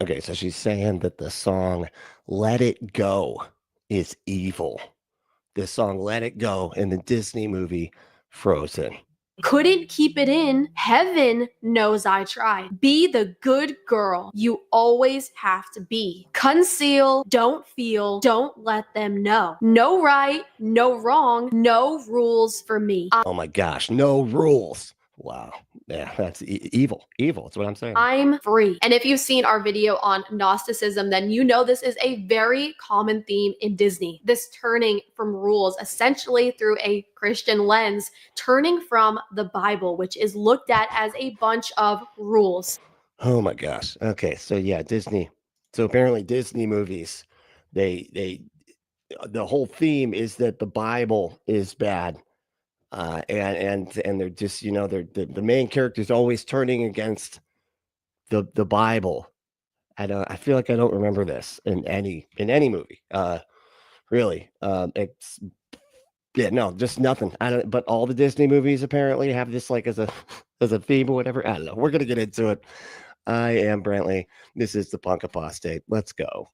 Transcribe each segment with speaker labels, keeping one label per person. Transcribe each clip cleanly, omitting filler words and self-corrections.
Speaker 1: Okay, so she's saying that the song "Let It Go" is evil. The song "Let It Go" in the Disney movie Frozen.
Speaker 2: Couldn't keep it in. Heaven knows I tried. Be the good girl you always have to be. Conceal, don't feel, don't let them know. No right, no wrong, no rules for me.
Speaker 1: Oh my gosh, no rules. Wow. Yeah, that's evil. Evil. That's what I'm saying.
Speaker 2: I'm free. And if you've seen our video on Gnosticism, then you know this is a very common theme in Disney. This turning from rules, essentially through a Christian lens, turning from the Bible, which is looked at as a bunch of rules.
Speaker 1: Oh my gosh. Okay, so yeah, Disney. So apparently Disney movies, they the whole theme is that the Bible is bad. And they're just, they're the main character's always turning against the Bible. I feel like I don't remember this in any movie. Really. It's yeah, no, just nothing. I don't but all the Disney movies apparently have this like as a as a theme or whatever. I don't know. We're gonna get into it. I am Brantley. This is the Punk Apostate. Let's go.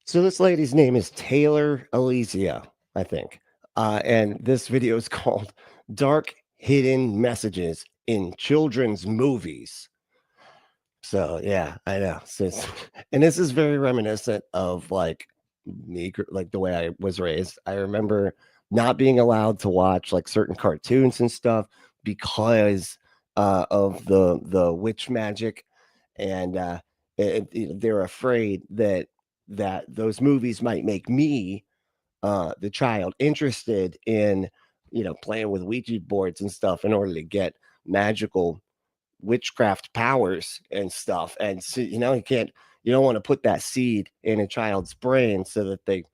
Speaker 1: So this lady's name is Taylor Elysia, I think. And this video is called Dark Hidden Messages in Children's Movies. So yeah, I know. And this is very reminiscent of like me, like the way I was raised. I remember not being allowed to watch like certain cartoons and stuff because of the witch magic, and they're afraid that those movies might make me, the child, interested in playing with Ouija boards and stuff in order to get magical witchcraft powers and stuff. And so, you don't want to put that seed in a child's brain so that they,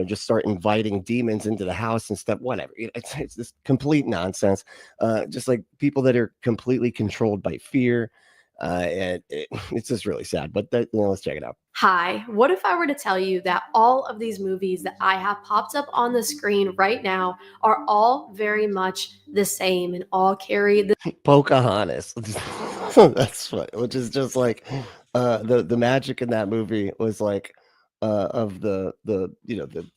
Speaker 1: just start inviting demons into the house and stuff, whatever. It's this complete nonsense. Just like people that are completely controlled by fear. And it's just really sad, but let's check it out.
Speaker 2: Hi, what if I were to tell you that all of these movies that I have popped up on the screen right now are all very much the same and all carry the
Speaker 1: Pocahontas. That's funny, which is just like the magic in that movie was like of the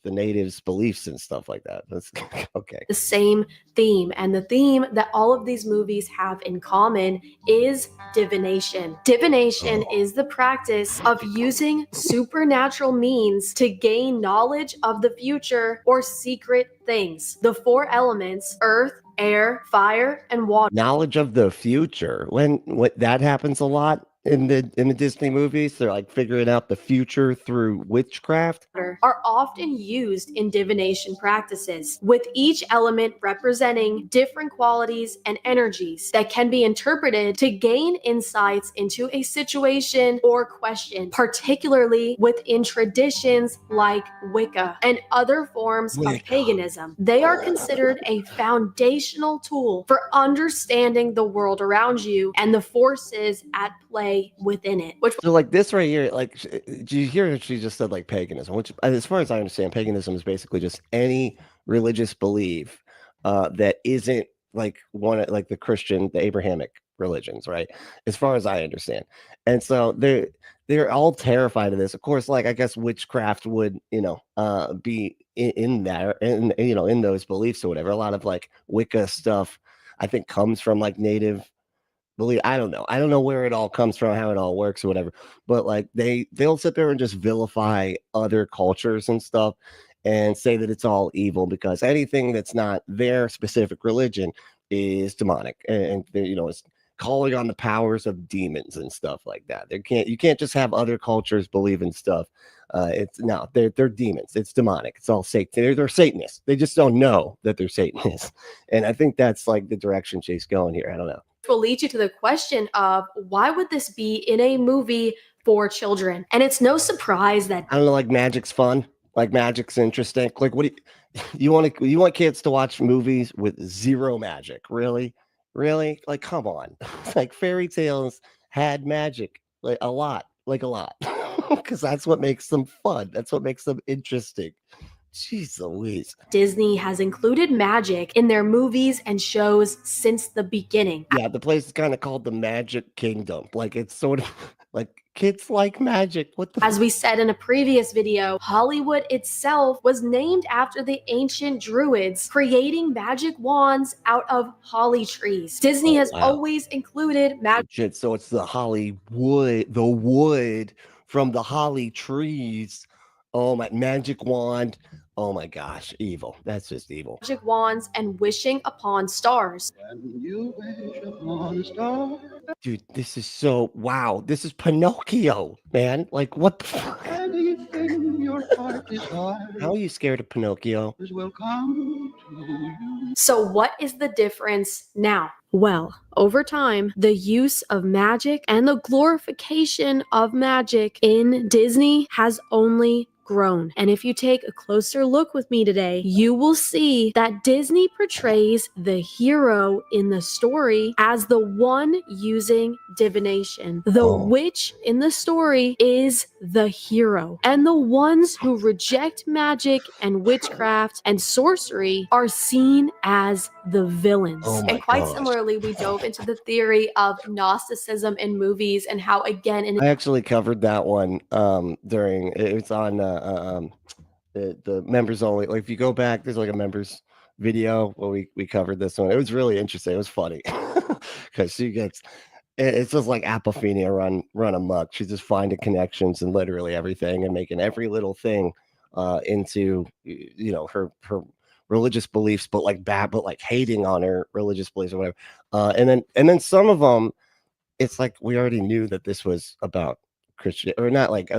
Speaker 1: natives' beliefs and stuff like that. That's okay.
Speaker 2: the same theme. And the theme that all of these movies have in common is divination. Divination is the practice of using supernatural means to gain knowledge of the future or secret things. The four elements, earth, air, fire, and water,
Speaker 1: Knowledge of the future. What that happens a lot in the Disney movies. They're like figuring out the future through witchcraft.
Speaker 2: are often used in divination practices, with each element representing different qualities and energies that can be interpreted to gain insights into a situation or question, particularly within traditions like Wicca and other forms of paganism. They are considered a foundational tool for understanding the world around you and the forces at play within it.
Speaker 1: So like this right here, like, did you hear she just said like paganism, which as far as I understand, paganism is basically just any religious belief that isn't like like the Christian, the Abrahamic religions, right? As far as I understand. And so they're all terrified of this. Of course, like I guess witchcraft would, be in there and in those beliefs or whatever. A lot of like Wicca stuff I think comes from like native believe. I don't know. I don't know where it all comes from, how it all works or whatever. But like they'll sit there and just vilify other cultures and stuff and say that it's all evil because anything that's not their specific religion is demonic. And they, it's calling on the powers of demons and stuff like that. You can't just have other cultures believe in stuff. It's no, they're demons. It's demonic. It's all Satan. They're Satanists. They just don't know that they're Satanists. And I think that's like the direction she's going here. I don't know.
Speaker 2: Will lead you to the question of why would this be in a movie for children? And it's no surprise that
Speaker 1: I don't know, like magic's fun, like magic's interesting. Like, what do you want kids to watch movies with zero magic? Really? Really? Like, come on. Like fairy tales had magic, like a lot, because that's what makes them fun. That's what makes them interesting. Jeez Louise.
Speaker 2: Disney has included magic in their movies and shows since the beginning.
Speaker 1: Yeah, the place is kind of called the Magic Kingdom. Like it's sort of like kids like magic. What the
Speaker 2: As we said in a previous video, Hollywood itself was named after the ancient druids, creating magic wands out of holly trees. Disney has always included magic.
Speaker 1: Shit, so it's the Hollywood, the wood from the holly trees. Oh my magic wand. Oh my gosh, evil. That's just evil.
Speaker 2: Magic wands and wishing upon stars.
Speaker 3: When you wish upon a star.
Speaker 1: Dude, this is so wow. This is Pinocchio, man. Like what the fuck?
Speaker 3: Anything your heart desires
Speaker 1: How are you scared of Pinocchio?
Speaker 3: will come to you.
Speaker 2: So what is the difference now? Well, over time, the use of magic and the glorification of magic in Disney has only grown. And if you take a closer look with me today, you will see that Disney portrays the hero in the story as the one using divination. The witch in the story is the hero. And the ones who reject magic and witchcraft and sorcery are seen as the villains. And quite similarly, we dove into the theory of Gnosticism in movies and how, again,
Speaker 1: I actually covered that one during it's on the members only. Like if you go back, there's like a members video where we covered this one. It was really interesting. It was funny because she gets it's just like Apophenia run amok. She's just finding connections in literally everything and making every little thing into her religious beliefs, but like bad, but like hating on her religious beliefs or whatever. And then some of them, it's like we already knew that this was about Christian or not like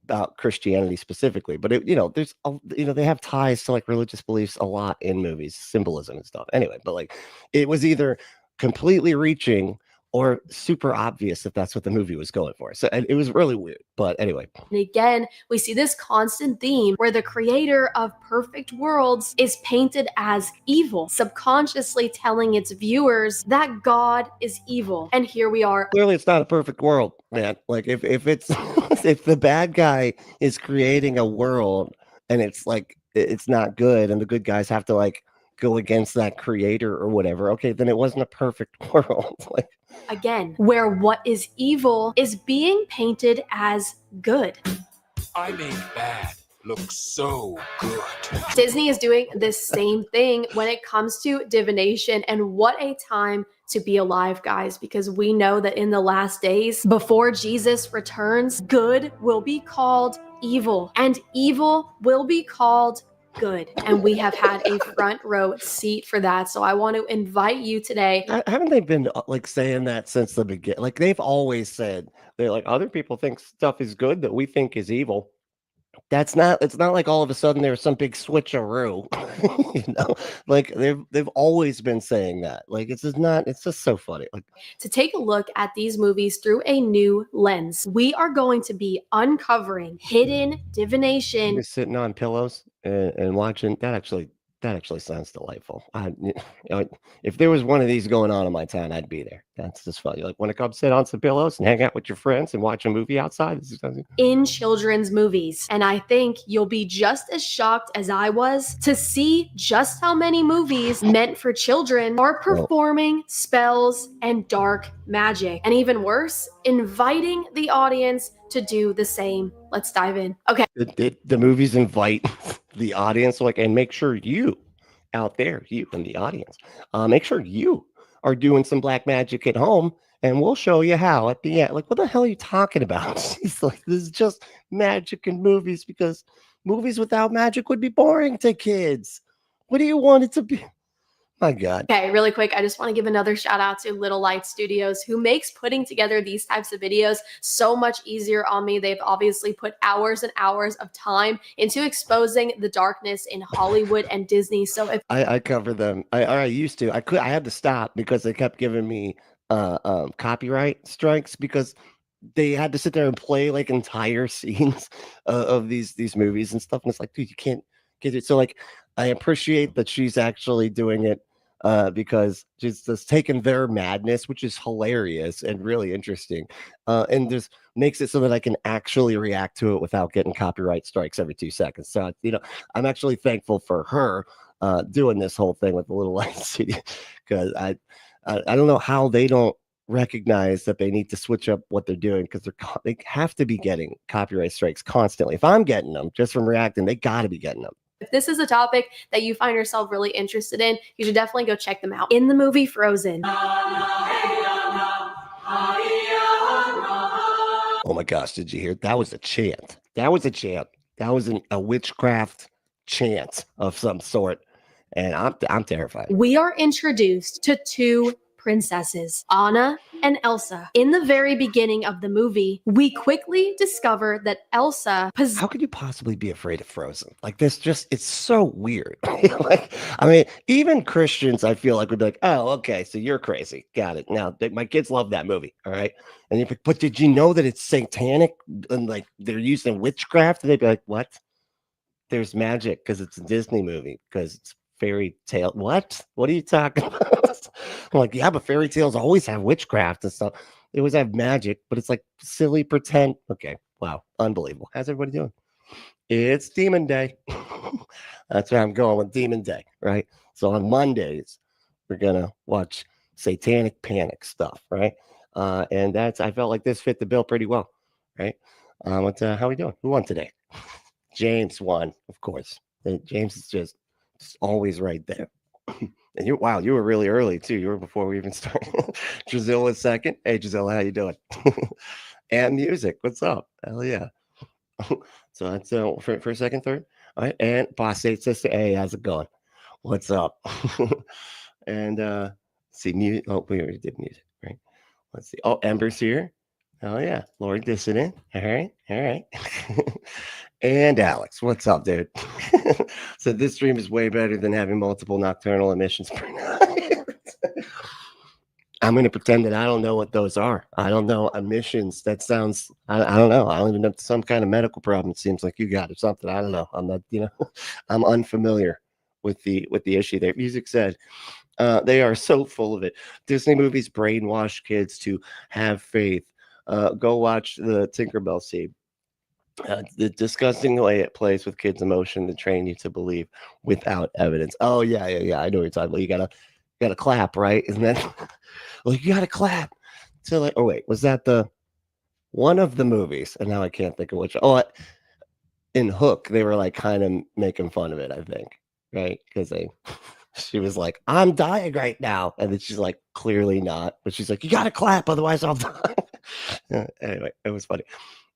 Speaker 1: about Christianity specifically, but there's they have ties to like religious beliefs a lot in movies, symbolism and stuff. Anyway, but like it was either completely reaching or super obvious if that's what the movie was going for. So it was really weird. But anyway.
Speaker 2: And again, we see this constant theme where the creator of perfect worlds is painted as evil, subconsciously telling its viewers that God is evil. And here we are.
Speaker 1: Clearly, it's not a perfect world, man. Like if it's if the bad guy is creating a world and it's like it's not good, and the good guys have to like go against that creator or whatever, okay, then it wasn't a perfect world. Like
Speaker 2: again, where what is evil is being painted as good.
Speaker 4: I made bad look so good.
Speaker 2: Disney is doing this same thing when it comes to divination, and what a time to be alive, guys, because we know that in the last days before Jesus returns, good will be called evil and evil will be called good. And we have had a front row seat for that. So I want to invite you today.
Speaker 1: Haven't they been like saying that since the beginning? Like they've always said, they're like, other people think stuff is good that we think is evil. It's not like all of a sudden there's some big switcheroo. Like they've always been saying that. Like it's just so funny. Like
Speaker 2: to take a look at these movies through a new lens, we are going to be uncovering hidden divination.
Speaker 1: You're sitting on pillows and watching that actually sounds delightful. If there was one of these going on in my town, I'd be there. That's just funny. Like when it comes sit on some pillows and hang out with your friends and watch a movie outside.
Speaker 2: In children's movies. And I think you'll be just as shocked as I was to see just how many movies meant for children are performing spells and dark magic. And even worse, inviting the audience to do the same. Let's dive in. Okay.
Speaker 1: The movies invite the audience, like, and make sure you out there, you in the audience, make sure you are doing some black magic at home, and we'll show you how at the end. Like, what the hell are you talking about? She's like, this is just magic in movies because movies without magic would be boring to kids. What do you want it to be? My God.
Speaker 2: Okay, really quick, I just want to give another shout out to Little Light Studios, who makes putting together these types of videos so much easier on me. They've obviously put hours and hours of time into exposing the darkness in Hollywood and Disney. So if
Speaker 1: I cover them, I used to. I had to stop because they kept giving me copyright strikes because they had to sit there and play like entire scenes of these movies and stuff. And it's like, dude, you can't get it. So like, I appreciate that she's actually doing it because just taking their madness, which is hilarious and really interesting, and just makes it so that I can actually react to it without getting copyright strikes every 2 seconds. So, I'm actually thankful for her doing this whole thing with the little light CD, because I don't know how they don't recognize that they need to switch up what they're doing, because they have to be getting copyright strikes constantly. If I'm getting them just from reacting, they got to be getting them.
Speaker 2: If this is a topic that you find yourself really interested in, you should definitely go check them out. In the movie Frozen.
Speaker 1: Oh my gosh, did you hear? That was a chant. That was a chant. That was a witchcraft chant of some sort. And I'm terrified.
Speaker 2: We are introduced to two princesses, Anna and Elsa. In the very beginning of the movie, we quickly discover that Elsa
Speaker 1: How could you possibly be afraid of Frozen? Like this, it's so weird. Even Christians, I feel like would be like, oh, okay, so you're crazy. Got it. Now, my kids love that movie. All right. And you're like, but did you know that it's satanic and like they're using witchcraft? And they'd be like, what? There's magic because it's a Disney movie, because it's fairy tale. What are you talking about? I'm like, yeah, but fairy tales always have witchcraft and stuff. They always have magic, but it's like silly pretend. Okay, wow, unbelievable. How's everybody doing? It's Demon Day. That's where I'm going with Demon Day, right? So on Mondays, we're gonna watch Satanic Panic stuff, right? And I felt like this fit the bill pretty well, right? How we doing? Who won today? James won, of course. James is just always right there. And you were really early too. You were before we even started. Giselle was second. Hey Giselle, how you doing? And music, what's up? Hell yeah. So that's for second, third. All right. And Apostate sister, hey, how's it going? What's up? And see music. Oh, we already did music, right? Let's see. Oh, Ember's here. Oh yeah, Lord Dissident. All right. And Alex, what's up, dude? So this stream is way better than having multiple nocturnal emissions per night. I'm going to pretend that I don't know what those are. I don't know emissions. That sounds, I don't know. I don't even know, some kind of medical problem. It seems like you got or something. I don't know. I'm not, I'm unfamiliar with the issue there. Music said, they are so full of it. Disney movies brainwash kids to have faith. Go watch the Tinkerbell scene. The disgusting way it plays with kids' emotion to train you to believe without evidence. Oh yeah. I know what you're talking about. You gotta clap, right? Isn't that? Well, you gotta clap. So like, oh wait, was that the one of the movies? And now I can't think of which. Oh, in Hook, they were like kind of making fun of it. I think, right? Because she was like, "I'm dying right now," and then she's like, "Clearly not," but she's like, "You gotta clap, otherwise I'll die." Anyway, it was funny.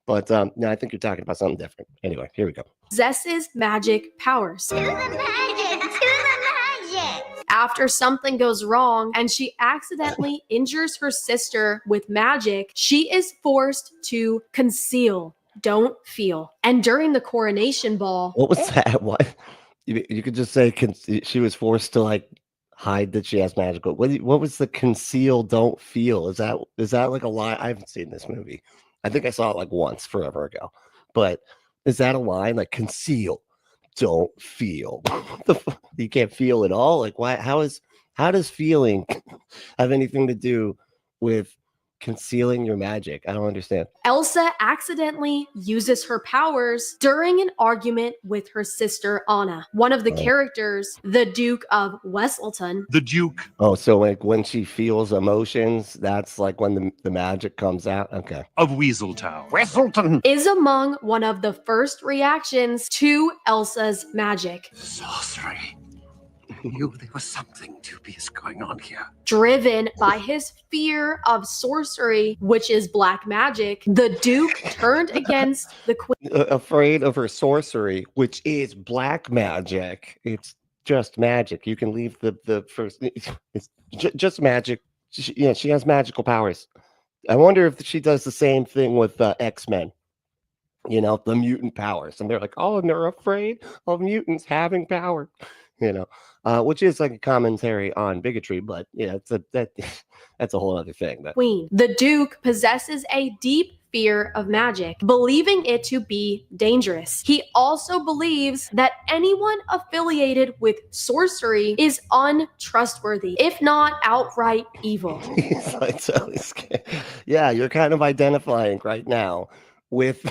Speaker 1: But no, I think you're talking about something different. Anyway, here we go.
Speaker 2: Possesses magic powers.
Speaker 5: To the magic! To the magic!
Speaker 2: After something goes wrong and she accidentally injures her sister with magic, she is forced to conceal, don't feel. And during the coronation ball...
Speaker 1: What was that? What? You could just say she was forced to like hide that she has magical... What was the conceal, don't feel? Is that like a lie? I haven't seen this movie. I think I saw it like once forever ago, but is that a line? Like conceal, don't feel. You can't feel at all. Like why? How does feeling have anything to do with concealing your magic? I don't understand.
Speaker 2: Elsa accidentally uses her powers during an argument with her sister Anna. One of the characters, the Duke of Weselton.
Speaker 4: The Duke.
Speaker 1: Oh, so like when she feels emotions, that's like when the magic comes out. Okay.
Speaker 4: Of Weaseltown.
Speaker 3: Weselton!
Speaker 2: Is among one of the first reactions to Elsa's magic.
Speaker 3: Sorcery. I knew there was something dubious going on here.
Speaker 2: Driven by his fear of sorcery, which is black magic, the Duke turned against the queen.
Speaker 1: Afraid of her sorcery, which is black magic. It's just magic. You can leave the first. It's just magic. She has magical powers. I wonder if she does the same thing with X-Men. The mutant powers, and they're like, oh, and they're afraid of mutants having power. which is like a commentary on bigotry, but yeah, that's a whole other thing. But
Speaker 2: Queen. The Duke possesses a deep fear of magic, believing it to be dangerous. He also believes that anyone affiliated with sorcery is untrustworthy, if not outright evil.
Speaker 1: he's like totally scared. Yeah, you're kind of identifying right now with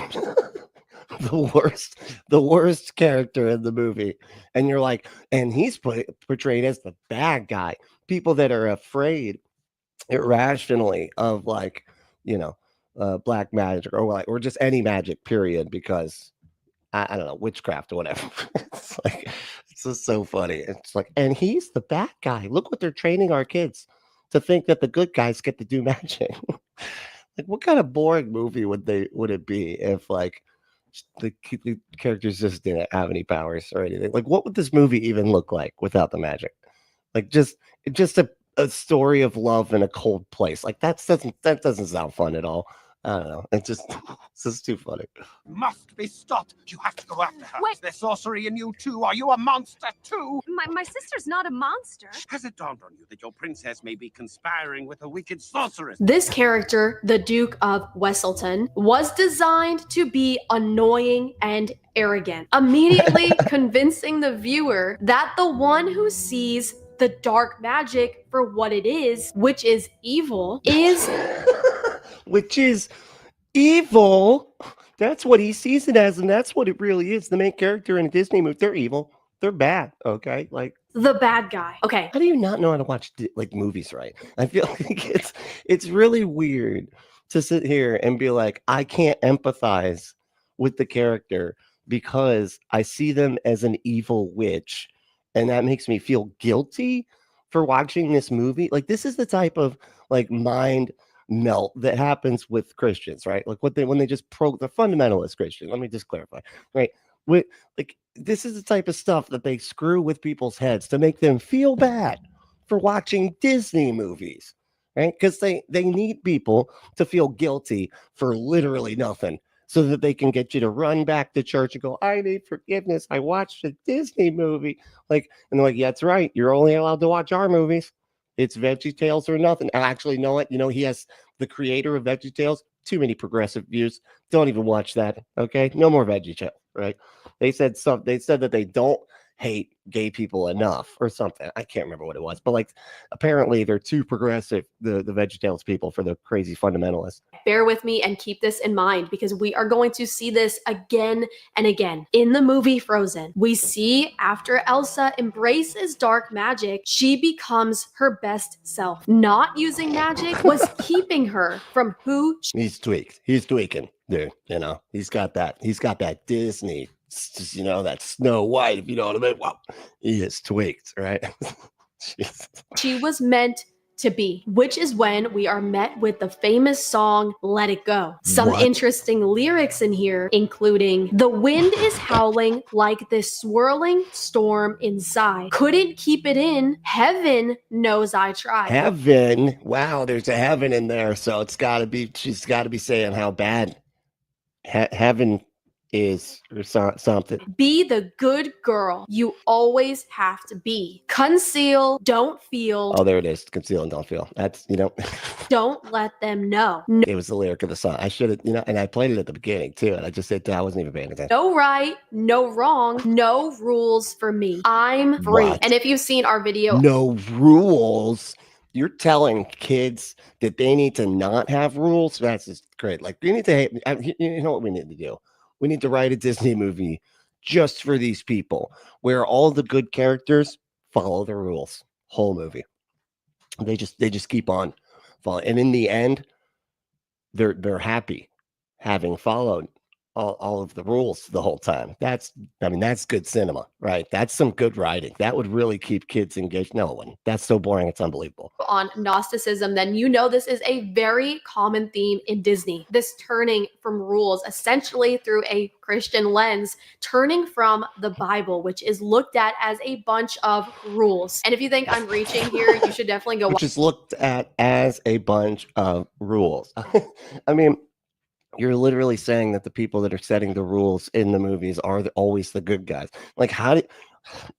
Speaker 1: the worst character in the movie, and you're like, and he's portrayed as the bad guy. People that are afraid irrationally of like, black magic or just any magic, period, because I don't know, witchcraft or whatever. It's just so funny. It's like, and he's the bad guy. Look what they're training our kids to think that the good guys get to do magic. Like, what kind of boring movie would it be if like the characters just didn't have any powers or anything? Like, what would this movie even look like without the magic? Like, just a story of love in a cold place. Like, that doesn't sound fun at all. I don't know. It's just too funny.
Speaker 3: Must be stopped. You have to go after her.
Speaker 6: Wait.
Speaker 3: There's sorcery in you too. Are you a monster too?
Speaker 6: My sister's not a monster.
Speaker 3: Has it dawned on you that your princess may be conspiring with a wicked sorceress?
Speaker 2: This character, the Duke of Wesselton, was designed to be annoying and arrogant, immediately convincing the viewer that the one who sees the dark magic for what it is, which is evil, is
Speaker 1: which is evil. That's what he sees it as, and that's what it really is. The main character in a Disney movie, they're evil. They're bad. Okay, like
Speaker 2: the bad guy. Okay.
Speaker 1: How do you not know how to watch like movies right? I feel like it's really weird to sit here and be like, I can't empathize with the character because I see them as an evil witch, and that makes me feel guilty for watching this movie. Like, this is the type of like mind melt that happens with Christians, right? Like when they just the fundamentalist Christian. Let me just clarify, right? Like, this is the type of stuff that they screw with people's heads to make them feel bad for watching Disney movies, right? Because they need people to feel guilty for literally nothing, so that they can get you to run back to church and go, I need forgiveness. I watched a Disney movie. Like, and they're like, yeah, that's right. You're only allowed to watch our movies. It's VeggieTales or nothing. I actually know it. He has the creator of VeggieTales. Too many progressive views. Don't even watch that. Okay, no more VeggieTales. Right? They said that they don't hate gay people enough or something. I can't remember what it was, but like apparently they're too progressive, the VeggieTales people, for the crazy fundamentalists.
Speaker 2: Bear with me and keep this in mind, because we are going to see this again and again. In the movie Frozen, we see after Elsa embraces dark magic, she becomes her best self. Not using magic was keeping her from who
Speaker 1: He's tweaked. He's tweaking, dude. He's got that Disney, that Snow White, if you know what I mean. Well, he is tweaked, right?
Speaker 2: she was meant to be, which is when we are met with the famous song Let It Go. Some interesting lyrics in here, including, the wind is howling like this swirling storm inside. Couldn't keep it in. Heaven knows I tried.
Speaker 1: Heaven. Wow, there's a heaven in there. So she's got to be saying how bad heaven is or something.
Speaker 2: Be the good girl you always have to be. Conceal, don't feel.
Speaker 1: Oh, there it is. Conceal and don't feel. That's,
Speaker 2: Don't let them know.
Speaker 1: It was the lyric of the song. I should have, and I played it at the beginning too. And I just said I wasn't even paying attention.
Speaker 2: No right, no wrong, no rules for me. I'm free.
Speaker 1: What?
Speaker 2: And if you've seen our video,
Speaker 1: no rules. You're telling kids that they need to not have rules? That's just great. Like, you need to, you know what we need to do? We need to write a Disney movie just for these people, where all the good characters follow the rules. Whole movie. They just keep on following. And in the end, they're happy having followed all of the rules the whole time. That's good cinema, right? That's some good writing. That would really keep kids engaged. No one. That's so boring. It's unbelievable.
Speaker 2: On Gnosticism, then this is a very common theme in Disney. This turning from rules, essentially through a Christian lens, turning from the Bible, which is looked at as a bunch of rules. And if you think I'm reaching here, you should definitely go.
Speaker 1: Which is looked at as a bunch of rules. I mean, you're literally saying that the people that are setting the rules in the movies are always the good guys. Like,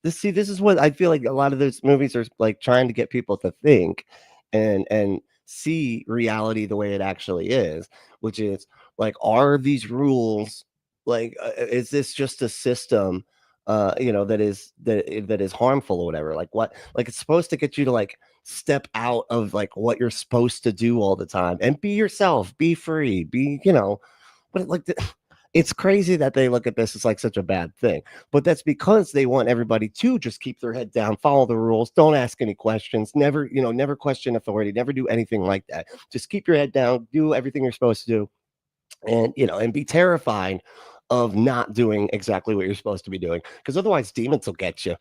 Speaker 1: this is what I feel like a lot of those movies are like trying to get people to think and see reality the way it actually is, which is like, are these rules like is this just a system that is harmful or whatever? Like what, like it's supposed to get you to like step out of like what you're supposed to do all the time and be yourself, be free, be, but like it's crazy that they look at this as like such a bad thing, but that's because they want everybody to just keep their head down, follow the rules, don't ask any questions, never, never question authority, never do anything like that. Just keep your head down, do everything you're supposed to do, and and be terrified of not doing exactly what you're supposed to be doing, because otherwise demons will get you.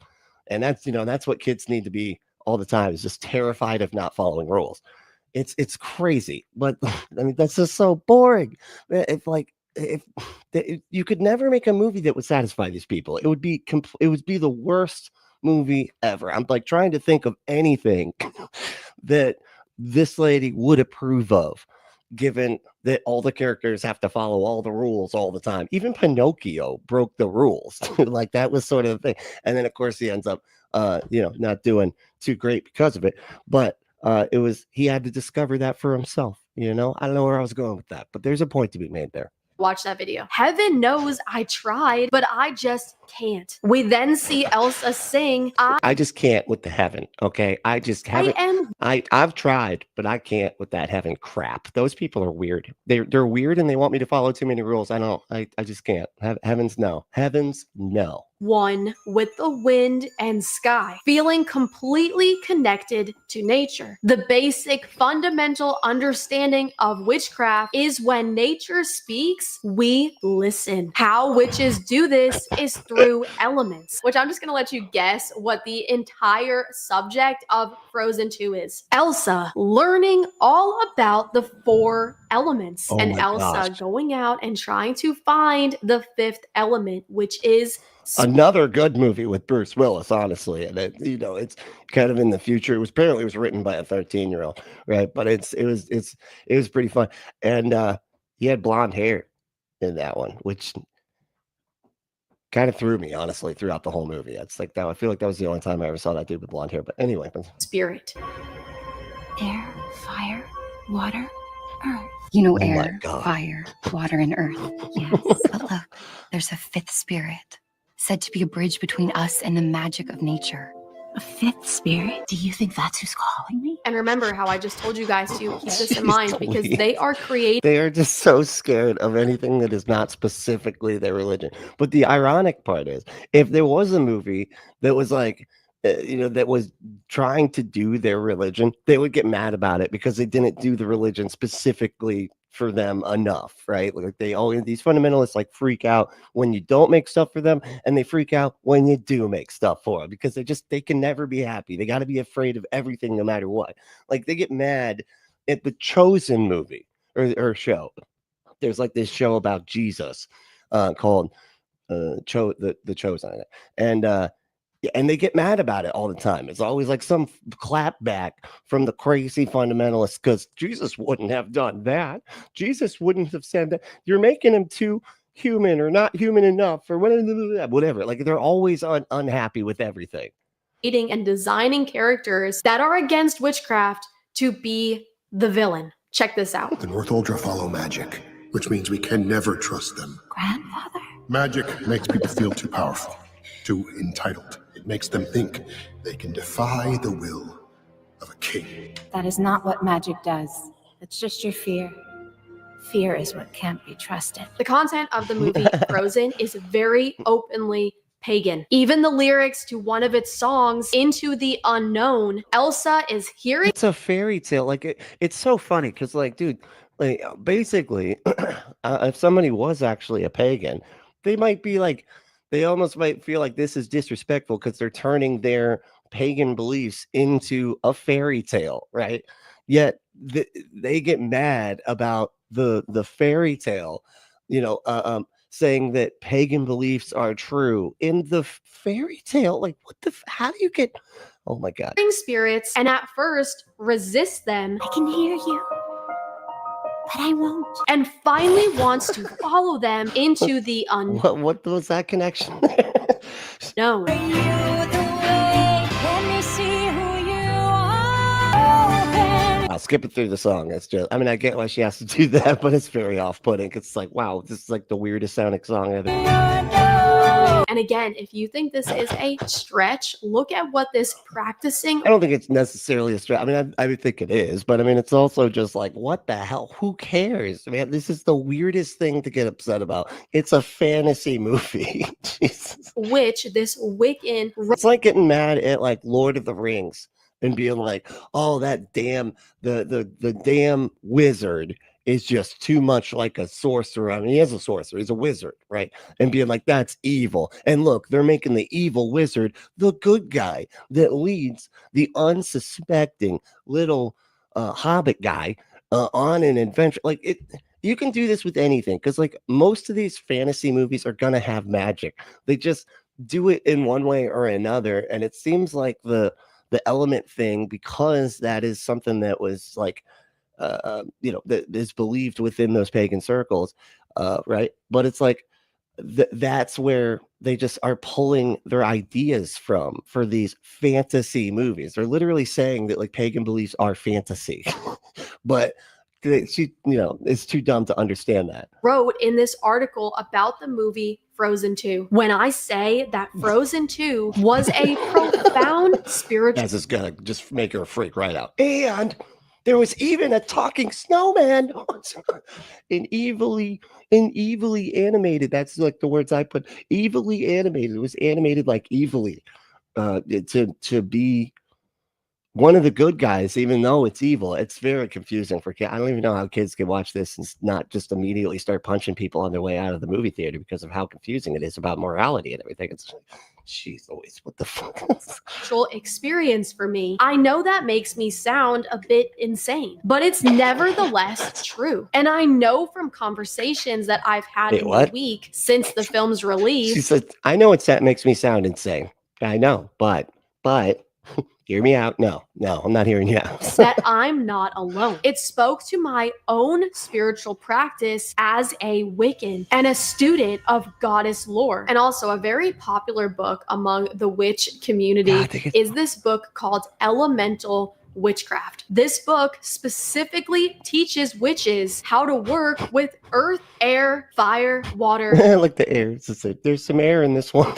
Speaker 1: And that's what kids need to be all the time, is just terrified of not following rules. It's crazy, but I mean that's just so boring. If you could never make a movie that would satisfy these people, it would be the worst movie ever. I'm like trying to think of anything that this lady would approve of, given that all the characters have to follow all the rules all the time. Even Pinocchio broke the rules. Like that was sort of the thing. And then of course he ends up not doing too great because of it. But he had to discover that for himself. I don't know where I was going with that, but there's a point to be made there.
Speaker 2: Watch that video. Heaven knows I tried, but I just can't. We then see Elsa sing,
Speaker 1: I just can't with the heaven, okay? I just haven't. I've tried, but I can't with that heaven crap. Those people are weird. They're weird, and they want me to follow too many rules. I just can't. Heavens no. Heavens no.
Speaker 2: One with the wind and sky, feeling completely connected to nature. The basic fundamental understanding of witchcraft is when nature speaks, we listen. How witches do this is through elements, which I'm just gonna let you guess what the entire subject of Frozen 2 is. Elsa learning all about the 4 elements, and Elsa going out and trying to find the 5th element, which is
Speaker 1: another good movie with Bruce Willis, honestly. And it's kind of in the future. It was written by a 13-year-old, right? But it was pretty fun. And he had blonde hair in that one, which kind of threw me, honestly, throughout the whole movie. It's like that. I feel like that was the only time I ever saw that dude with blonde hair. But anyway,
Speaker 2: spirit,
Speaker 7: air, fire, water, earth. Air, fire, water, and earth. Yes, but look, there's a 5th spirit, said to be a bridge between us and the magic of nature.
Speaker 8: A 5th spirit? Do you think that's who's calling me?
Speaker 2: And remember how I just told you guys to keep this in mind, because they are
Speaker 1: They are just so scared of anything that is not specifically their religion. But the ironic part is, if there was a movie that was like, that was trying to do their religion, they would get mad about it because they didn't do the religion specifically for them enough, right? Like these fundamentalists like freak out when you don't make stuff for them, and they freak out when you do make stuff for them, because they can never be happy. They got to be afraid of everything no matter what. Like they get mad at the Chosen movie or show. There's like this show about Jesus called The Chosen, and they get mad about it all the time. It's always like some clapback from the crazy fundamentalists, because Jesus wouldn't have done that. Jesus wouldn't have said that. You're making him too human or not human enough or whatever. Like they're always unhappy with everything.
Speaker 2: And designing characters that are against witchcraft to be the villain. Check this out.
Speaker 9: The North Ultra follow magic, which means we can never trust them.
Speaker 8: Grandfather?
Speaker 9: Magic makes people feel too powerful, too entitled. It makes them think they can defy the will of a king.
Speaker 8: That is not what magic does. It's just your fear. Fear is what can't be trusted.
Speaker 2: The content of the movie Frozen is very openly pagan. Even the lyrics to one of its songs, Into the Unknown, Elsa is hearing.
Speaker 1: It's a fairy tale. Like it's so funny because, like, dude, like basically, if somebody was actually a pagan, they might be like, they almost might feel like this is disrespectful because they're turning their pagan beliefs into a fairy tale, right? Yet they get mad about the fairy tale, saying that pagan beliefs are true in the fairy tale. Like, what the? How do you get? Oh my God!
Speaker 2: Spirits, and at first resist them.
Speaker 8: I can hear you, but I won't.
Speaker 2: And finally wants to follow them into the
Speaker 1: What was that connection?
Speaker 2: No.
Speaker 1: I'll skip it through the song. It's just, I mean, I get why she has to do that, but it's very off-putting. It's like, wow, this is like the weirdest sounding song ever.
Speaker 2: And again, if you think this is a stretch, look at what this practicing.
Speaker 1: I don't think it's necessarily a stretch. I mean, I would think it is, but I mean, it's also just like, what the hell? Who cares? Man, this is the weirdest thing to get upset about. It's a fantasy movie. Jesus.
Speaker 2: Which this Wiccan.
Speaker 1: It's like getting mad at like Lord of the Rings and being like, oh, that damn, the damn wizard is just too much like a sorcerer. I mean, he is a sorcerer. He's a wizard, right? And being like, that's evil. And look, they're making the evil wizard the good guy that leads the unsuspecting little hobbit guy on an adventure. Like it, you can do this with anything because like most of these fantasy movies are going to have magic. They just do it in one way or another. And it seems like the element thing, because that is something that was like, you know, that is believed within those pagan circles, right? But it's like that's where they just are pulling their ideas from for these fantasy movies. They're literally saying that like pagan beliefs are fantasy, but she, you know, it's too dumb to understand that.
Speaker 2: Wrote in this article about the movie Frozen 2. When I say that Frozen 2 was a profound spiritual.
Speaker 1: As is gonna just make her freak right out. And there was even a talking snowman and evilly animated. That's like the words I put. Evilly animated. It was animated like evilly to be one of the good guys, even though it's evil. It's very confusing for kids. I don't even know how kids can watch this and not just immediately start punching people on their way out of the movie theater because of how confusing it is about morality and everything. It's like, jeez, always what the fuck?
Speaker 2: Experience for me. I know that makes me sound a bit insane, but it's nevertheless true. And I know from conversations that I've had in the week since the film's release.
Speaker 1: She said, I know that makes me sound insane. I know, but hear me out. No, I'm not hearing you out.
Speaker 2: That I'm not alone. It spoke to my own spiritual practice as a Wiccan and a student of goddess lore. And also a very popular book among the witch community is this book called Elemental Witchcraft. This book specifically teaches witches how to work with earth, air, fire, water.
Speaker 1: I like the air. There's some air in this one.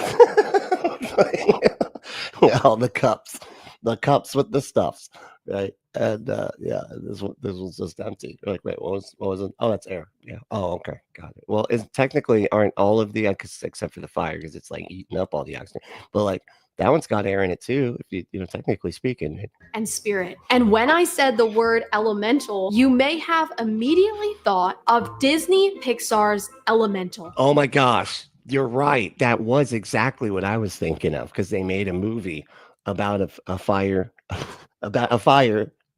Speaker 1: All the cups. The cups with the stuffs, right? And yeah, this one's just empty. You're like, wait, what was it? Oh, that's air. Yeah. Oh, okay, got it. Well, technically aren't all of the except for the fire because it's like eating up all the oxygen. But like that one's got air in it too, if you know, technically speaking.
Speaker 2: And spirit. And when I said the word elemental, you may have immediately thought of Disney Pixar's Elemental.
Speaker 1: Oh my gosh, you're right. That was exactly what I was thinking of because they made a movie about a fire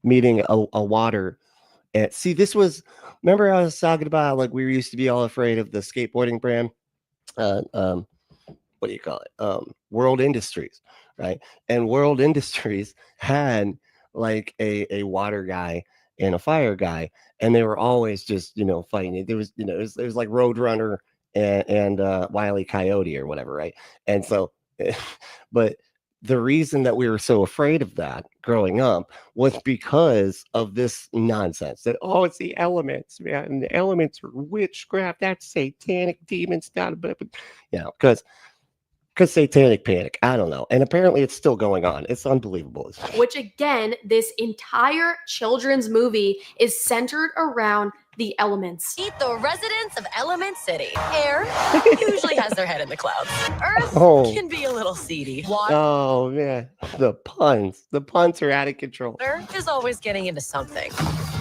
Speaker 1: meeting a water. And see, this was, remember I was talking about like we used to be all afraid of the skateboarding brand, what do you call it, World Industries, right? And World Industries had like a water guy and a fire guy, and they were always just, you know, fighting. There was, you know, it was like Roadrunner and Wile E. Coyote or whatever, right? And so but the reason that we were so afraid of that growing up was because of this nonsense that, oh, it's the elements, man. And the elements are witchcraft. That's satanic demons. You know, because satanic panic. I don't know. And apparently it's still going on. It's unbelievable.
Speaker 2: Which again, this entire children's movie is centered around the elements.
Speaker 10: Meet the residents of Element City. Air usually has their head in the clouds. Earth can be a little seedy. Water.
Speaker 1: Oh man, the puns are out of control.
Speaker 10: Water is always getting into something.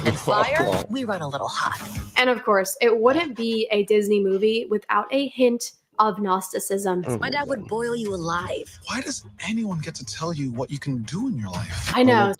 Speaker 10: And fire, we run a little hot.
Speaker 2: And of course, it wouldn't be a Disney movie without a hint of Gnosticism.
Speaker 10: My dad would boil you alive.
Speaker 11: Why does anyone get to tell you what you can do in your life?
Speaker 2: I know.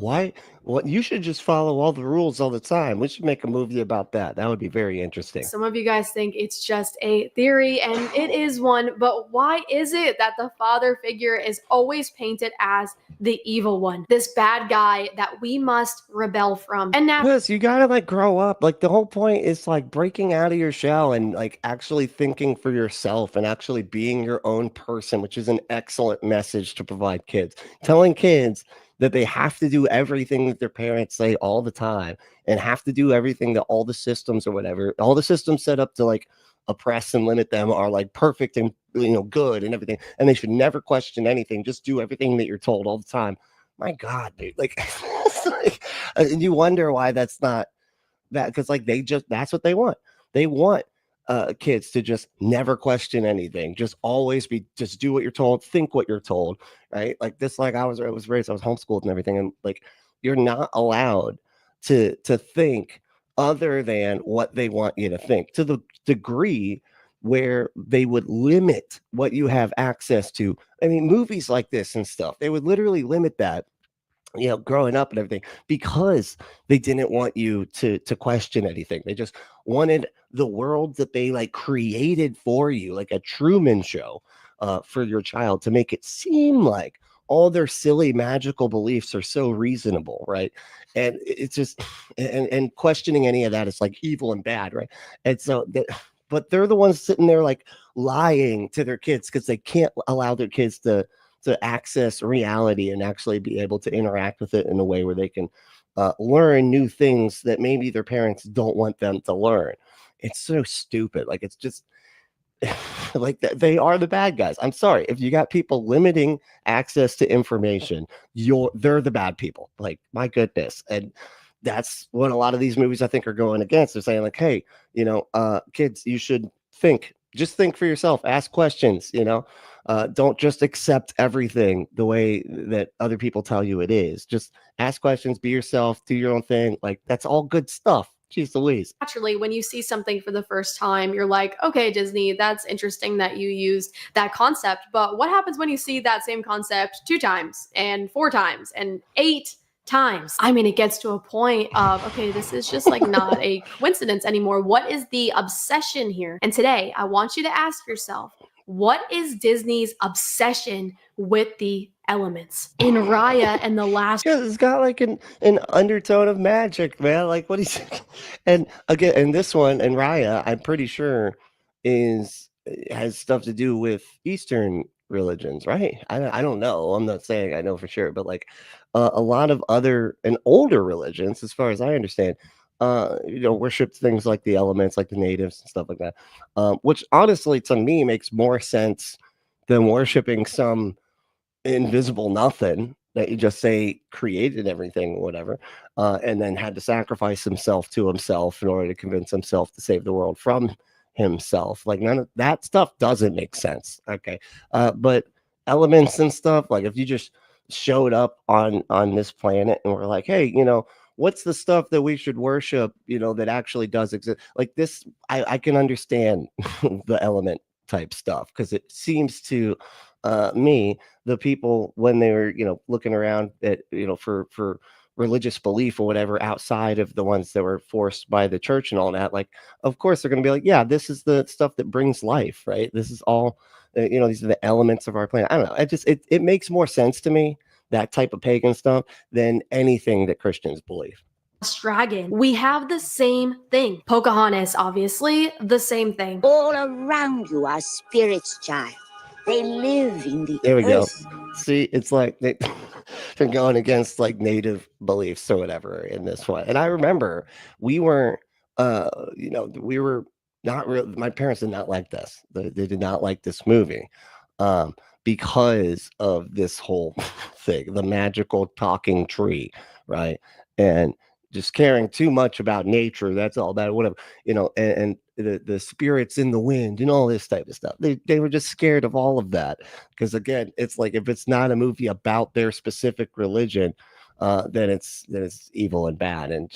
Speaker 1: Why? Well, you should just follow all the rules all the time. We should make a movie about that. That would be very interesting.
Speaker 2: Some of you guys think it's just a theory, and it is one, but why is it that the father figure is always painted as the evil one, this bad guy that we must rebel from? And now,
Speaker 1: because you gotta like grow up. Like the whole point is like breaking out of your shell and like actually thinking for yourself and actually being your own person, which is an excellent message to provide kids. Telling kids that they have to do everything that their parents say all the time and have to do everything that all the systems or whatever, all the systems set up to like oppress and limit them are like perfect and, you know, good and everything. And they should never question anything. Just do everything that you're told all the time. My God, dude, like, and you wonder why that's not that, because like that's what they want. They want kids to just never question anything, just always just do what you're told, think what you're told, right? Like this, like I was raised, I was homeschooled and everything, and like you're not allowed to think other than what they want you to think, to the degree where they would limit what you have access to. I mean, movies like this and stuff, they would literally limit that, you know, growing up and everything, because they didn't want you to question anything. They just wanted the world that they like created for you, like a Truman Show, for your child, to make it seem like all their silly magical beliefs are so reasonable, right? And it's just and questioning any of that is like evil and bad, right? And so that, but they're the ones sitting there like lying to their kids because they can't allow their kids to access reality and actually be able to interact with it in a way where they can learn new things that maybe their parents don't want them to learn. It's so stupid. Like, it's just like they are the bad guys. I'm sorry. If you got people limiting access to information, they're the bad people. Like, my goodness. And that's what a lot of these movies I think are going against. They're saying like, hey, you know, kids, you should just think for yourself, ask questions, you know, don't just accept everything the way that other people tell you it is. Just ask questions, be yourself, do your own thing. Like, that's all good stuff. Jeez Louise.
Speaker 2: Naturally, when you see something for the first time, you're like, okay, Disney, that's interesting that you used that concept. But what happens when you see that same concept 2 times and 4 times and 8 times? I mean, it gets to a point of, okay, this is just like not a coincidence anymore. What is the obsession here? And today, I want you to ask yourself, what is Disney's obsession with the elements? In Raya and the last,
Speaker 1: because it's got like an undertone of magic, man. Like, what he's and again, and this one and Raya, I'm pretty sure has stuff to do with Eastern religions, right? I don't know. I'm not saying I know for sure, but like a lot of other and older religions, as far as I understand, you know, worship things like the elements, like the natives and stuff like that, which honestly to me makes more sense than worshiping some invisible nothing that you just say created everything or whatever, and then had to sacrifice himself to himself in order to convince himself to save the world from himself. Like, none of that stuff doesn't make sense. Okay. But elements and stuff, like if you just showed up on this planet and we're like, hey, you know, what's the stuff that we should worship, you know, that actually does exist? Like this, I can understand the element type stuff, because it seems to me, the people, when they were, you know, looking around at, you know, for religious belief or whatever, outside of the ones that were forced by the church and all that, like, of course they're going to be like, yeah, this is the stuff that brings life, right? This is all, you know, these are the elements of our planet. I don't know. It makes more sense to me, that type of pagan stuff, than anything that Christians believe.
Speaker 2: Dragon, we have the same thing. Pocahontas, obviously, the same thing.
Speaker 5: All around you are spirits, child. They live in the
Speaker 1: There we go.
Speaker 5: earth.
Speaker 1: See, it's like they're going against like native beliefs or whatever in this one. And I remember we weren't, you know, we were not real. My parents did not like this. They did not like this movie, because of this whole thing, the magical talking tree, right? And just caring too much about nature. That's all about whatever, you know, and the spirits in the wind and all this type of stuff. They were just scared of all of that, because again, it's like, if it's not a movie about their specific religion, then it's evil and bad, and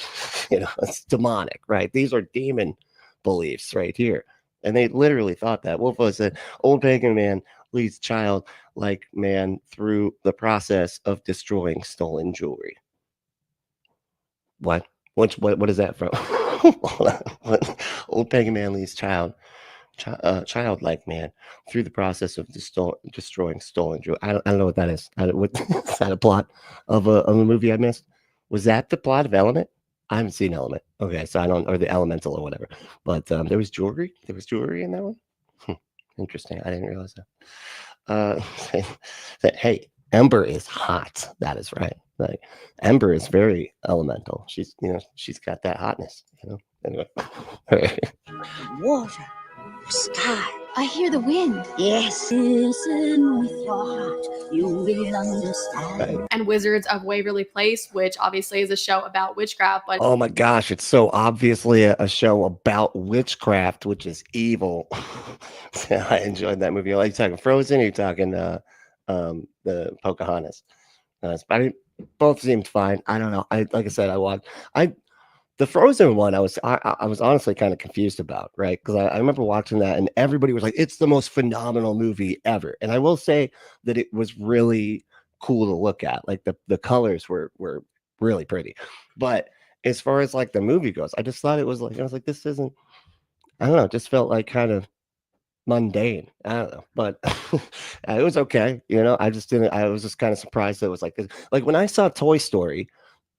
Speaker 1: you know, it's demonic, right? These are demon beliefs right here. And they literally thought that. Wolf was an old pagan man leads child like man through the process of destroying stolen jewelry. What? What is that from? What? Old pagan man leads childlike man through the process of destroying stolen jewel. I don't know what that is. Is that a plot of a movie I missed? Was that the plot of Element? I haven't seen Element. Okay, so I don't, or the Elemental or whatever. But there was jewelry. There was jewelry in that one. Interesting. I didn't realize that. Hey, Ember is hot. That is right. Like Ember is very elemental. She's got that hotness. Anyway.
Speaker 5: Water, sky.
Speaker 7: I hear the wind.
Speaker 5: Yes, listen with your heart. You will understand.
Speaker 1: Right.
Speaker 2: And Wizards of Waverly Place, which obviously is a show about witchcraft, but
Speaker 1: oh my gosh, it's so obviously a show about witchcraft, which is evil. I enjoyed that movie. Are you talking Frozen? Or are you talking the Pocahontas? Both seemed fine. I don't know. Like I said, the Frozen one, I was honestly kind of confused about, right? Because I remember watching that and everybody was like, it's the most phenomenal movie ever. And I will say that it was really cool to look at. Like the colors were really pretty. But as far as like the movie goes, I just thought it was like, I was like, this isn't, I don't know, it just felt like kind of mundane. I don't know, but it was okay. I was just kind of surprised that it was like this. Like when I saw Toy Story,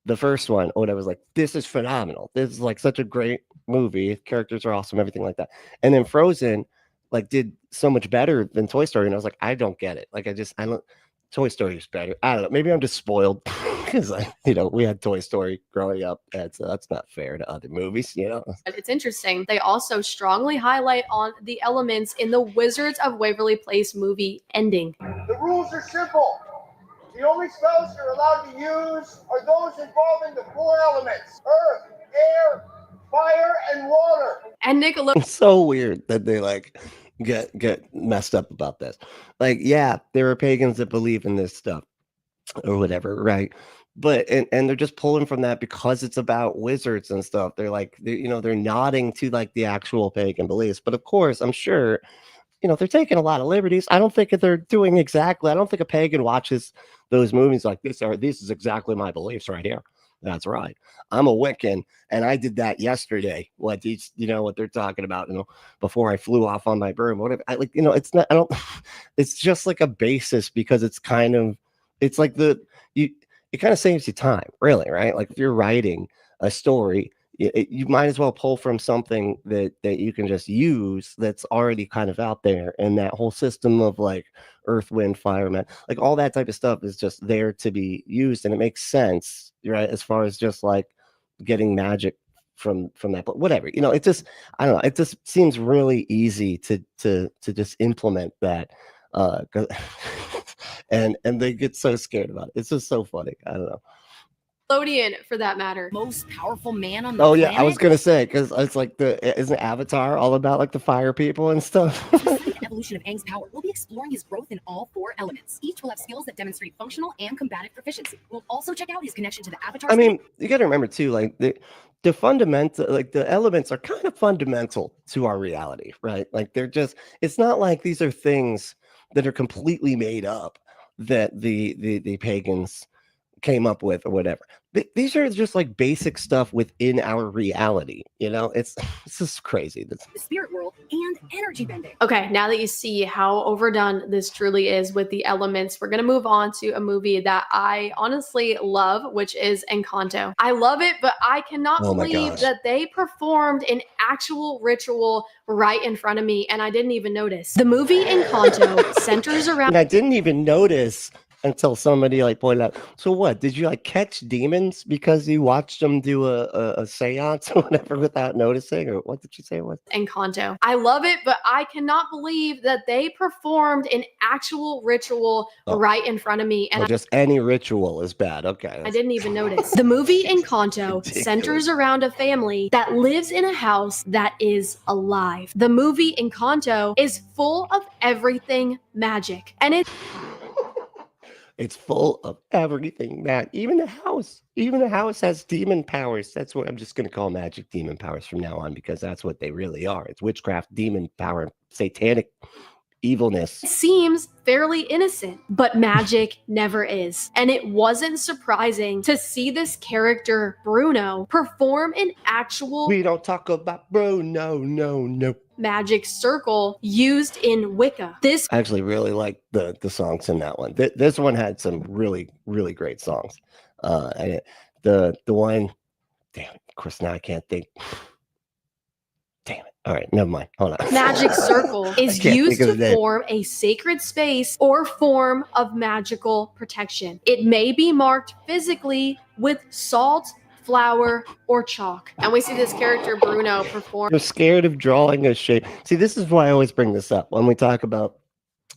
Speaker 1: the first one, I was like, this is phenomenal. This is like such a great movie. Characters are awesome, everything like that. And then Frozen like did so much better than Toy Story. And I was like, I don't get it. Like, I don't, Toy Story is better. I don't know. Maybe I'm just spoiled because we had Toy Story growing up. And so that's not fair to other movies,
Speaker 2: But it's interesting. They also strongly highlight on the elements in the Wizards of Waverly Place movie ending.
Speaker 11: The rules are simple. The only spells you're allowed to use are those involving the 4 elements: earth, air, fire, and water.
Speaker 2: And Nickelodeon.
Speaker 1: It's so weird that they like get messed up about this. Like, yeah, there are pagans that believe in this stuff or whatever, right? But and they're just pulling from that because it's about wizards and stuff. They're like, they're nodding to like the actual pagan beliefs. But of course, I'm sure, they're taking a lot of liberties. I don't think that they're doing exactly. I don't think a pagan watches those movies like this. This is exactly my beliefs right here. That's right. I'm a Wiccan, and I did that yesterday. What they're talking about, before I flew off on my broom. Whatever. It's not. I don't. It's just like a basis because it's kind of. It's like it kind of saves you time, really, right? Like if you're writing a story, you might as well pull from something that you can just use that's already kind of out there. And that whole system of like earth, wind, fire, man, like all that type of stuff is just there to be used. And it makes sense, right? As far as just like getting magic from that, but whatever, it just, I don't know. It just seems really easy to just implement that. And they get so scared about it. It's just so funny. I don't know.
Speaker 2: Nickelodeon, for that matter.
Speaker 10: Most powerful man on the
Speaker 1: Oh
Speaker 10: planet?
Speaker 1: yeah, I was gonna say because it's like isn't Avatar all about like the fire people and stuff?
Speaker 12: The evolution of Aang's power. We'll be exploring his growth in all 4 elements. Each will have skills that demonstrate functional and combative proficiency. We'll also check out his connection to the Avatar.
Speaker 1: I mean, you got to remember too, like the fundamental, like the elements are kind of fundamental to our reality, right? Like they're just. It's not like these are things that are completely made up that the pagans came up with or whatever. These are just like basic stuff within our reality. It's just crazy.
Speaker 12: The spirit world and energy bending.
Speaker 2: Okay, now that you see how overdone this truly is with the elements, we're going to move on to a movie that I honestly love, which is Encanto. I love it, but I cannot believe that they performed an actual ritual right in front of me, and I didn't even notice. The movie Encanto centers around...
Speaker 1: And I didn't even notice until somebody like pointed out. So what, did you like catch demons because you watched them do a seance or whatever without noticing? Or what did you say it was?
Speaker 2: Encanto. I love it, but I cannot believe that they performed an actual ritual right in front of me. And
Speaker 1: just any ritual is bad. Okay.
Speaker 2: I didn't even notice. The movie Encanto centers around a family that lives in a house that is alive. The movie Encanto is full of everything magic. And
Speaker 1: it's full of everything, man. Even the house has demon powers. That's what I'm just going to call magic demon powers from now on, because that's what they really are. It's witchcraft, demon power, satanic evilness.
Speaker 2: Seems fairly innocent, but magic never is. And it wasn't surprising to see this character, Bruno, perform an actual
Speaker 1: We don't talk about Bruno, no.
Speaker 2: magic circle used in Wicca. This
Speaker 1: I actually really like the songs in that one. This one had some really, really great songs. And the one, damn it, of course now I can't think. Damn it. All right, never mind. Hold on.
Speaker 2: magic circle is used to form a sacred space or form of magical protection. It may be marked physically with salt, flour, or chalk. And we see this character, Bruno, perform.
Speaker 1: I'm scared of drawing a shape. See, this is why I always bring this up when we talk about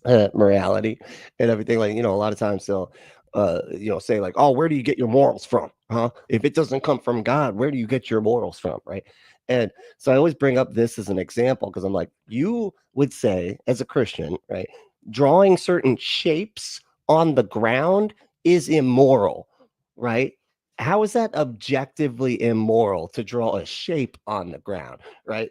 Speaker 1: morality and everything. Like, you know, a lot of times they'll, you know, say like, oh, where do you get your morals from? Huh? If it doesn't come from God, where do you get your morals from? Right. And so I always bring up this as an example because I'm like, you would say as a Christian, right, drawing certain shapes on the ground is immoral, right? How is that objectively immoral to draw a shape on the ground, right?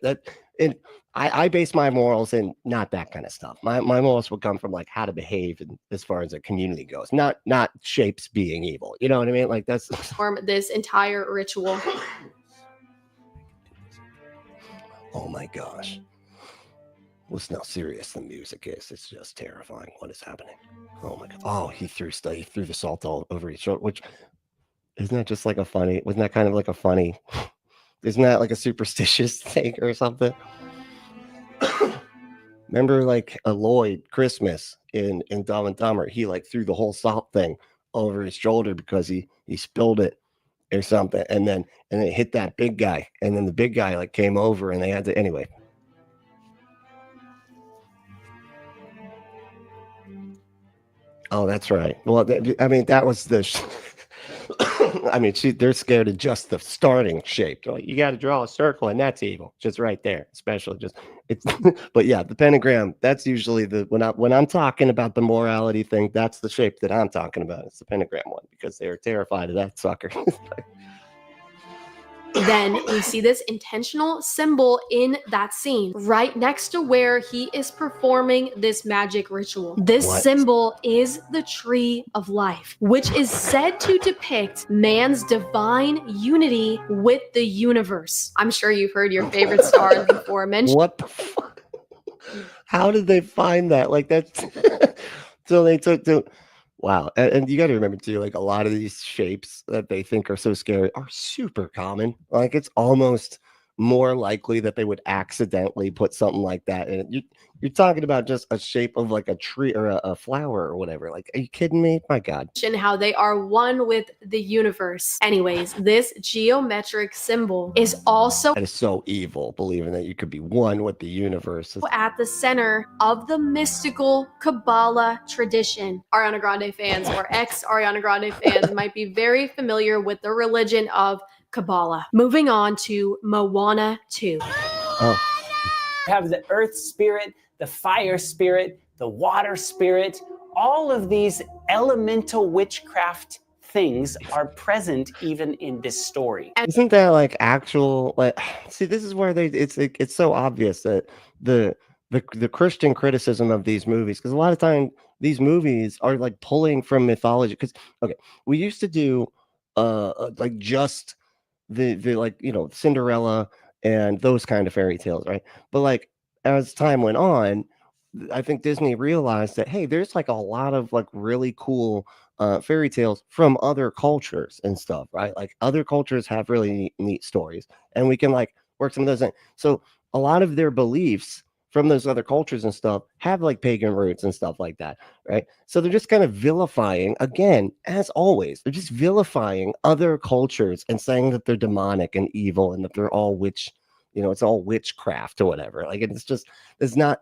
Speaker 1: I base my morals in not that kind of stuff. My morals would come from like how to behave and as far as a community goes, not shapes being evil. You know what I mean? Like that's
Speaker 2: form this entire ritual.
Speaker 1: Oh my gosh. Listen how serious the music is. It's just terrifying what is happening. Oh my god. Oh, he threw the salt all over his shoulder, which isn't that just like a funny, wasn't that kind of like a funny, isn't that like a superstitious thing or something? Remember like Lloyd Christmas in Dumb and Dumber, he like threw the whole salt thing over his shoulder because he spilled it or something, and then it hit that big guy, and then the big guy like came over and they had to anyway. Oh, that's right. Well, I mean, that was the I mean, they're scared of just the starting shape. Like, you got to draw a circle, and that's evil, just right there. Especially just it's. But yeah, the pentagram. That's usually the when I'm talking about the morality thing. That's the shape that I'm talking about. It's the pentagram one because they're terrified of that sucker.
Speaker 2: Then we see this intentional symbol in that scene right next to where he is performing this magic ritual. This symbol is the tree of life, which is said to depict man's divine unity with the universe. I'm sure you've heard your favorite stars before mentioned.
Speaker 1: What the fuck? How did they find that? Like that's so they took to. Wow. And you got to remember too, like a lot of these shapes that they think are so scary are super common. Like it's almost more likely that they would accidentally put something like that in. You're talking about just a shape of like a tree or a flower or whatever. Like, are you kidding me? My God.
Speaker 2: And how they are one with the universe. Anyways, this geometric symbol is also
Speaker 1: that is so evil, believing that you could be one with the universe.
Speaker 2: At the center of the mystical Kabbalah tradition. Ariana Grande fans or ex-Ariana Grande fans might be very familiar with the religion of Kabbalah. Moving on to Moana 2.
Speaker 1: Oh.
Speaker 13: You have the earth spirit, the fire spirit, the water spirit. All of these elemental witchcraft things are present even in this story.
Speaker 1: Isn't that like actual, like, see, this is where it's so obvious that the Christian criticism of these movies, because a lot of time these movies are like pulling from mythology. Because okay, we used to do like just the like, you know, Cinderella and those kind of fairy tales, right? But like as time went on, I think Disney realized that, hey, there's like a lot of like really cool fairy tales from other cultures and stuff, right? Like other cultures have really neat stories, and we can like work some of those in. So a lot of their beliefs from those other cultures and stuff have like pagan roots and stuff like that, right? So they're just kind of vilifying, again, as always, they're just vilifying other cultures and saying that they're demonic and evil and that they're all witch, you know, it's all witchcraft or whatever. Like it's not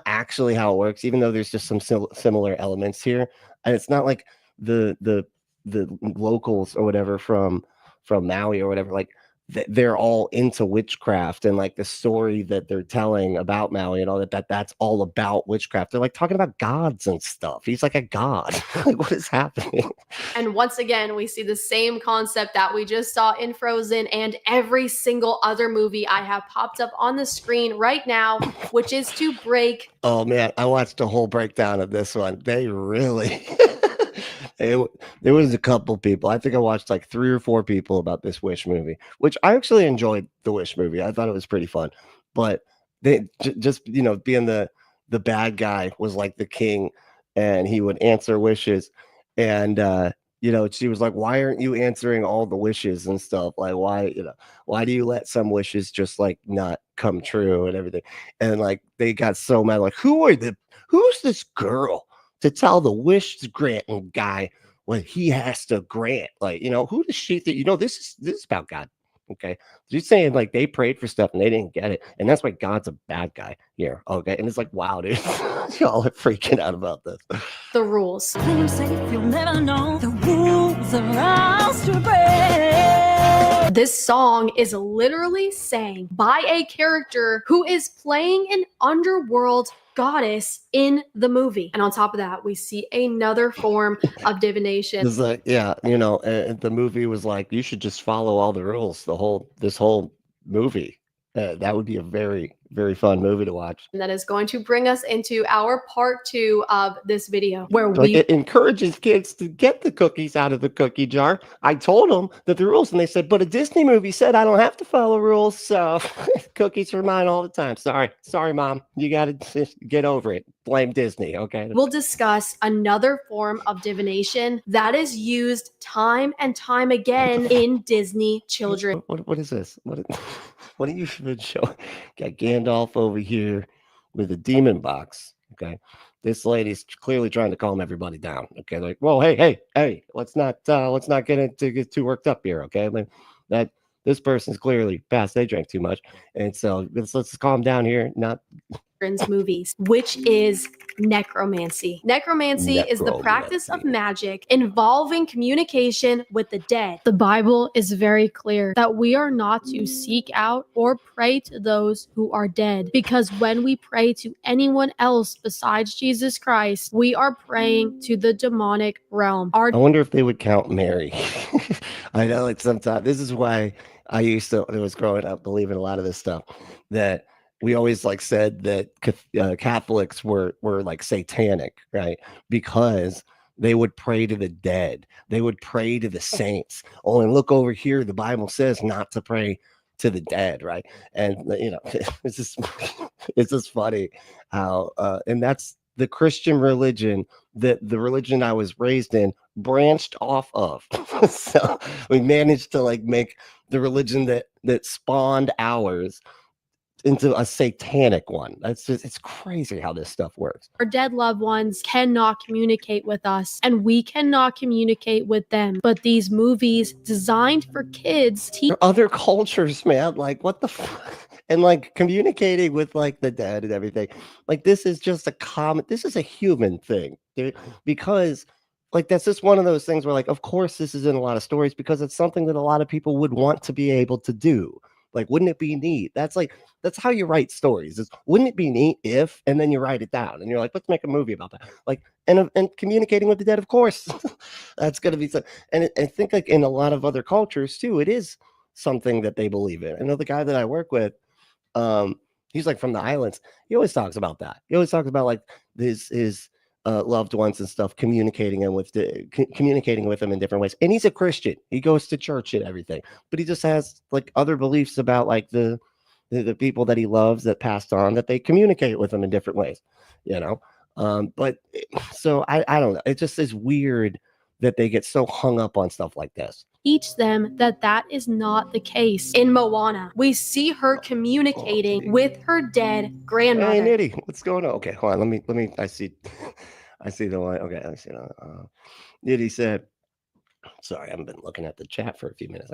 Speaker 1: actually how it works, even though there's just some similar elements here. And it's not like the locals or whatever from Maui or whatever, like they're all into witchcraft, and like the story that they're telling about Maui and all that's all about witchcraft. They're like talking about gods and stuff. He's like a god. Like, what is happening?
Speaker 2: And once again, we see the same concept that we just saw in Frozen and every single other movie I have popped up on the screen right now, which is to break.
Speaker 1: Oh man, I watched a whole breakdown of this one. They really there was a couple people. I think I watched like 3 or 4 people about this Wish movie, which I actually enjoyed the Wish movie. I thought it was pretty fun, but they just, being the bad guy was like the king, and he would answer wishes. And, she was like, why aren't you answering all the wishes and stuff? Like, why do you let some wishes just like not come true and everything? And like, they got so mad, like, who's this girl to tell the wish granting guy what he has to grant? Like, who does she think? This is about God. Okay, you're saying like they prayed for stuff and they didn't get it, and that's why God's a bad guy here. Okay, and it's like, wow, dude, y'all are freaking out about this.
Speaker 2: The rules.
Speaker 6: Play 'em safe, you'll never know the rules are ours to break.
Speaker 2: This song is literally sang by a character who is playing an underworld goddess in the movie. And on top of that, we see another form of divination.
Speaker 1: It's like, the movie was like, you should just follow all the rules, this whole movie. That would be a very, very fun movie to watch.
Speaker 2: And that is going to bring us into our part 2 of this video, where
Speaker 1: it encourages kids to get the cookies out of the cookie jar. I told them that the rules, and they said, but a Disney movie said I don't have to follow rules, so cookies are mine all the time. Sorry, Mom. You got to get over it. Blame Disney, okay?
Speaker 2: We'll discuss another form of divination that is used time and time again in Disney children.
Speaker 1: What is this? What are you showing? Got Gandalf over here with a demon box. Okay, this lady's clearly trying to calm everybody down. Okay, like, whoa, hey, let's not get too worked up here. Okay, that this person's clearly past. They drank too much, and so let's calm down here. Not
Speaker 2: movies, which is necromancy. Necromancy is the practice of magic involving communication with the dead. The Bible is very clear that we are not to seek out or pray to those who are dead, because when we pray to anyone else besides Jesus Christ, we are praying to the demonic realm.
Speaker 1: I wonder if they would count Mary. I know, like, sometimes this is why I was growing up believing a lot of this stuff, that we always like said that Catholics were like satanic, right? Because they would pray to the dead. They would pray to the saints. Oh, and look over here. The Bible says not to pray to the dead, right? And, it's just funny how, and that's the Christian religion that the religion I was raised in branched off of. So we managed to like make the religion that spawned ours into a satanic one. It's crazy how this stuff works.
Speaker 2: Our dead loved ones cannot communicate with us, and we cannot communicate with them. But these movies designed for kids
Speaker 1: other cultures, man, like what the and like communicating with like the dead and everything. Like this is just this is a human thing, dude, because like that's just one of those things where like, of course this is in a lot of stories because it's something that a lot of people would want to be able to do. Like, wouldn't it be neat? That's how you write stories. Wouldn't it be neat if, and then you write it down and you're like, let's make a movie about that. Like, and communicating with the dead, of course, that's going to be something. And I think like in a lot of other cultures too, it is something that they believe in. I know the guy that I work with, he's like from the islands. He always talks about that. He always talks about like his loved ones and stuff, communicating with them in different ways. And he's a Christian. He goes to church and everything, but he just has like other beliefs about like the people that he loves that passed on, that they communicate with them in different ways, but so I don't know. It just is weird that they get so hung up on stuff like this.
Speaker 2: Teach them that is not the case. In Moana, we see her communicating with her dead grandmother.
Speaker 1: Hey, Nitty, what's going on? Okay, hold on. Let me. I see the line. Okay, I see. Nitty said, sorry, I haven't been looking at the chat for a few minutes.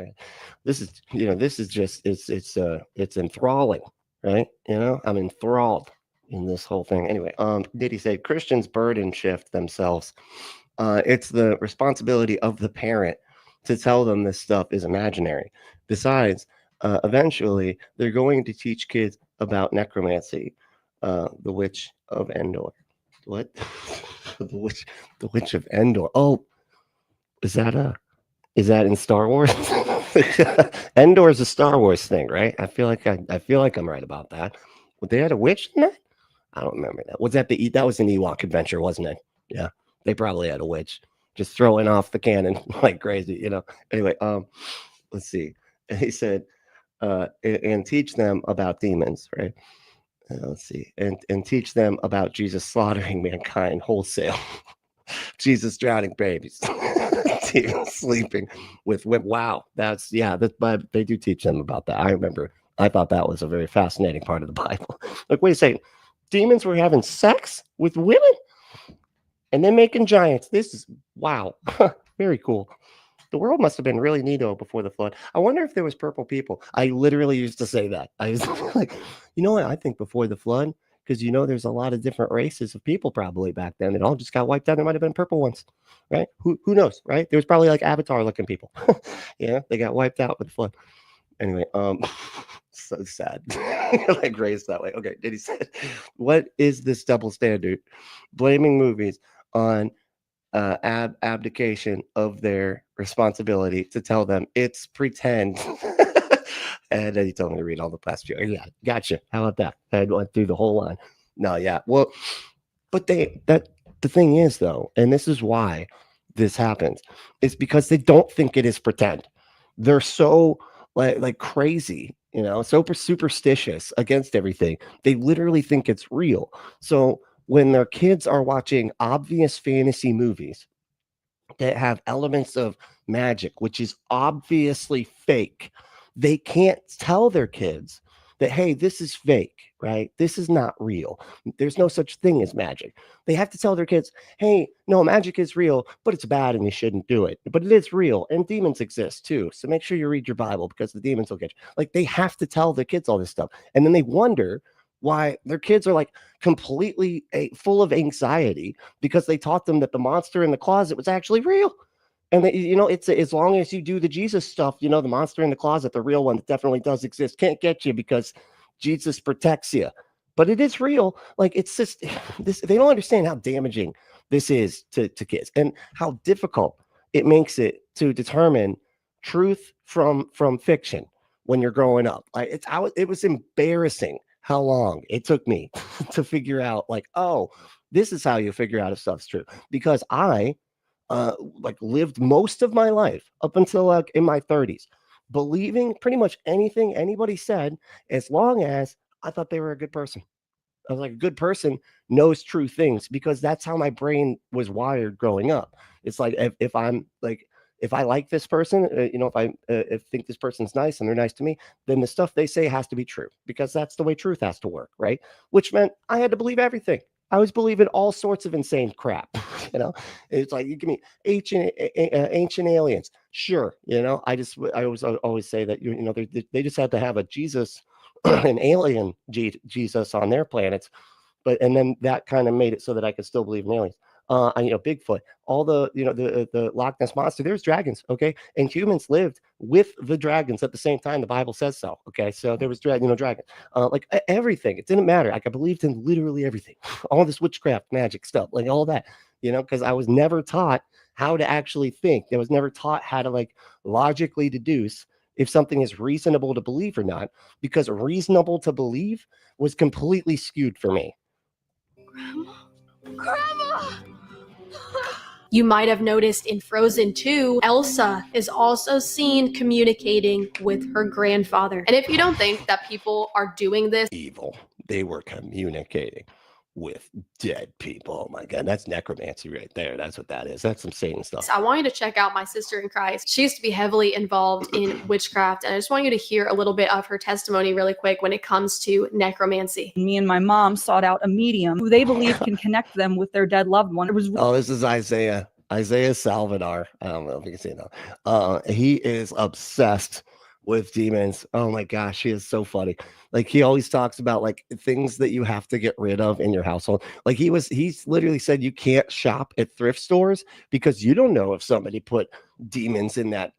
Speaker 1: This is just it's enthralling, right? I'm enthralled in this whole thing. Anyway, Nitty said Christians burden shift themselves. It's the responsibility of the parent to tell them this stuff is imaginary. Besides, Eventually, they're going to teach kids about necromancy, the Witch of Endor. What? the witch of Endor. Oh, is that in Star Wars? Endor is a Star Wars thing, right? I feel like I'm right about that. But they had a witch in that? I don't remember that. Was that that was an Ewok adventure, wasn't it? Yeah, they probably had a witch just throwing off the cannon like crazy, you know. Anyway, let's see. He said, and teach them about demons, right? Let's see, and teach them about Jesus slaughtering mankind wholesale, Jesus drowning babies, sleeping with women. Wow, but they do teach them about that. I remember. I thought that was a very fascinating part of the Bible. Like, wait a second, demons were having sex with women and then making giants. This is wow, very cool. The world must have been really neato before the flood. I wonder if there was purple people. I literally used to say that. I was like, you know what? I think before the flood, because you know there's a lot of different races of people probably back then. It all just got wiped out. There might have been purple ones, right? Who knows, right? There was probably like Avatar looking people. Yeah, they got wiped out with the flood. Anyway, so sad. Like raised that way. Okay, Diddy said, what is this double standard? Blaming movies on abdication of their responsibility to tell them it's pretend. And then he told me to read all the past few. Yeah, gotcha. How about that? I went through the whole line. No, yeah. Well, but the thing is though, and this is why this happens, is because they don't think it is pretend. They're so like crazy, you know, so superstitious against everything. They literally think it's real. So when their kids are watching obvious fantasy movies that have elements of magic, which is obviously fake, they can't tell their kids that, hey, this is fake, right? This is not real. There's no such thing as magic. They have to tell their kids, hey, no, magic is real, but it's bad and you shouldn't do it. But it is real and demons exist too. So make sure you read your Bible because the demons will get you. Like they have to tell their kids all this stuff. And then they wonder why their kids are like completely full of anxiety because they taught them that the monster in the closet was actually real. And that, you know, it's as long as you do the Jesus stuff, you know, the monster in the closet, the real one that definitely does exist, can't get you because Jesus protects you. But it is real. Like it's just this, they don't understand how damaging this is to kids and how difficult it makes it to determine truth from fiction when you're growing up. Like it was embarrassing how long it took me to figure out, like, oh, this is how you figure out if stuff's true. Because I like lived most of my life up until like in my 30s, believing pretty much anything anybody said, as long as I thought they were a good person. I was like, a good person knows true things because that's how my brain was wired growing up. It's like if I'm like, if I like this person, you know, if I think this person's nice and they're nice to me, then the stuff they say has to be true because that's the way truth has to work, right? Which meant I had to believe everything. I was believing all sorts of insane crap. You know, it's like you give me ancient aliens, sure. You know, I always say that you know they just had to have a Jesus, an alien Jesus on their planets, and then that kind of made it so that I could still believe in aliens. You know, Bigfoot, all the, you know, the Loch Ness monster, there's dragons, okay? And humans lived with the dragons at the same time. The Bible says so, okay? So there was, dragons, like everything. It didn't matter. Like I believed in literally everything, all this witchcraft, magic stuff, like all that, you know, because I was never taught how to actually think. I was never taught how to like logically deduce if something is reasonable to believe or not, because reasonable to believe was completely skewed for me.
Speaker 2: Grandma! You might have noticed in Frozen 2, Elsa is also seen communicating with her grandfather. And if you don't think that people are doing this
Speaker 1: evil, they were communicating with dead people. Oh my God, that's necromancy right there. That's what that is. That's some Satan stuff.
Speaker 2: I want you to check out my sister in Christ. She used to be heavily involved in witchcraft, and I just want you to hear a little bit of her testimony really quick when it comes to necromancy.
Speaker 14: Me and my mom sought out a medium who they believe can connect them with their dead loved one. It was
Speaker 1: this is Isaiah Salvador. I don't know if you can see it now. He is obsessed with demons. Oh my gosh, he is so funny. Like he always talks about like things that you have to get rid of in your household. Like he's literally said you can't shop at thrift stores because you don't know if somebody put demons in that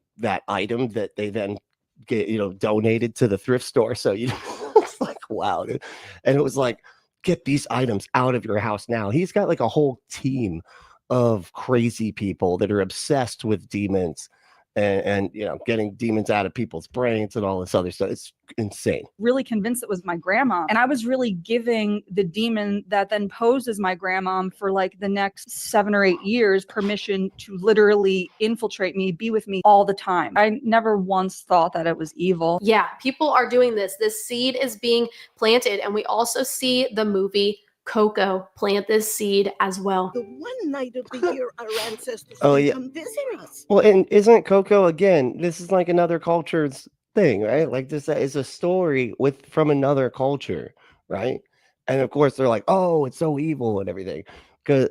Speaker 1: item that they then get, donated to the thrift store. So it's like, wow, dude. And it was like, get these items out of your house now. He's got like a whole team of crazy people that are obsessed with demons and getting demons out of people's brains and all this other stuff. It's insane.
Speaker 14: Really convinced it was my grandma. And I was really giving the demon that then posed as my grandma for like the next 7 or 8 years permission to literally infiltrate me, be with me all the time. I never once thought that it was evil.
Speaker 2: Yeah, people are doing this. This seed is being planted. And we also see the movie Coco plant this seed as well.
Speaker 15: The one night of the year our ancestors come visit us.
Speaker 1: Well, and isn't Coco, again, this is like another culture's thing, right? Like this is a story from another culture, right? And of course they're like, oh, it's so evil and everything. Because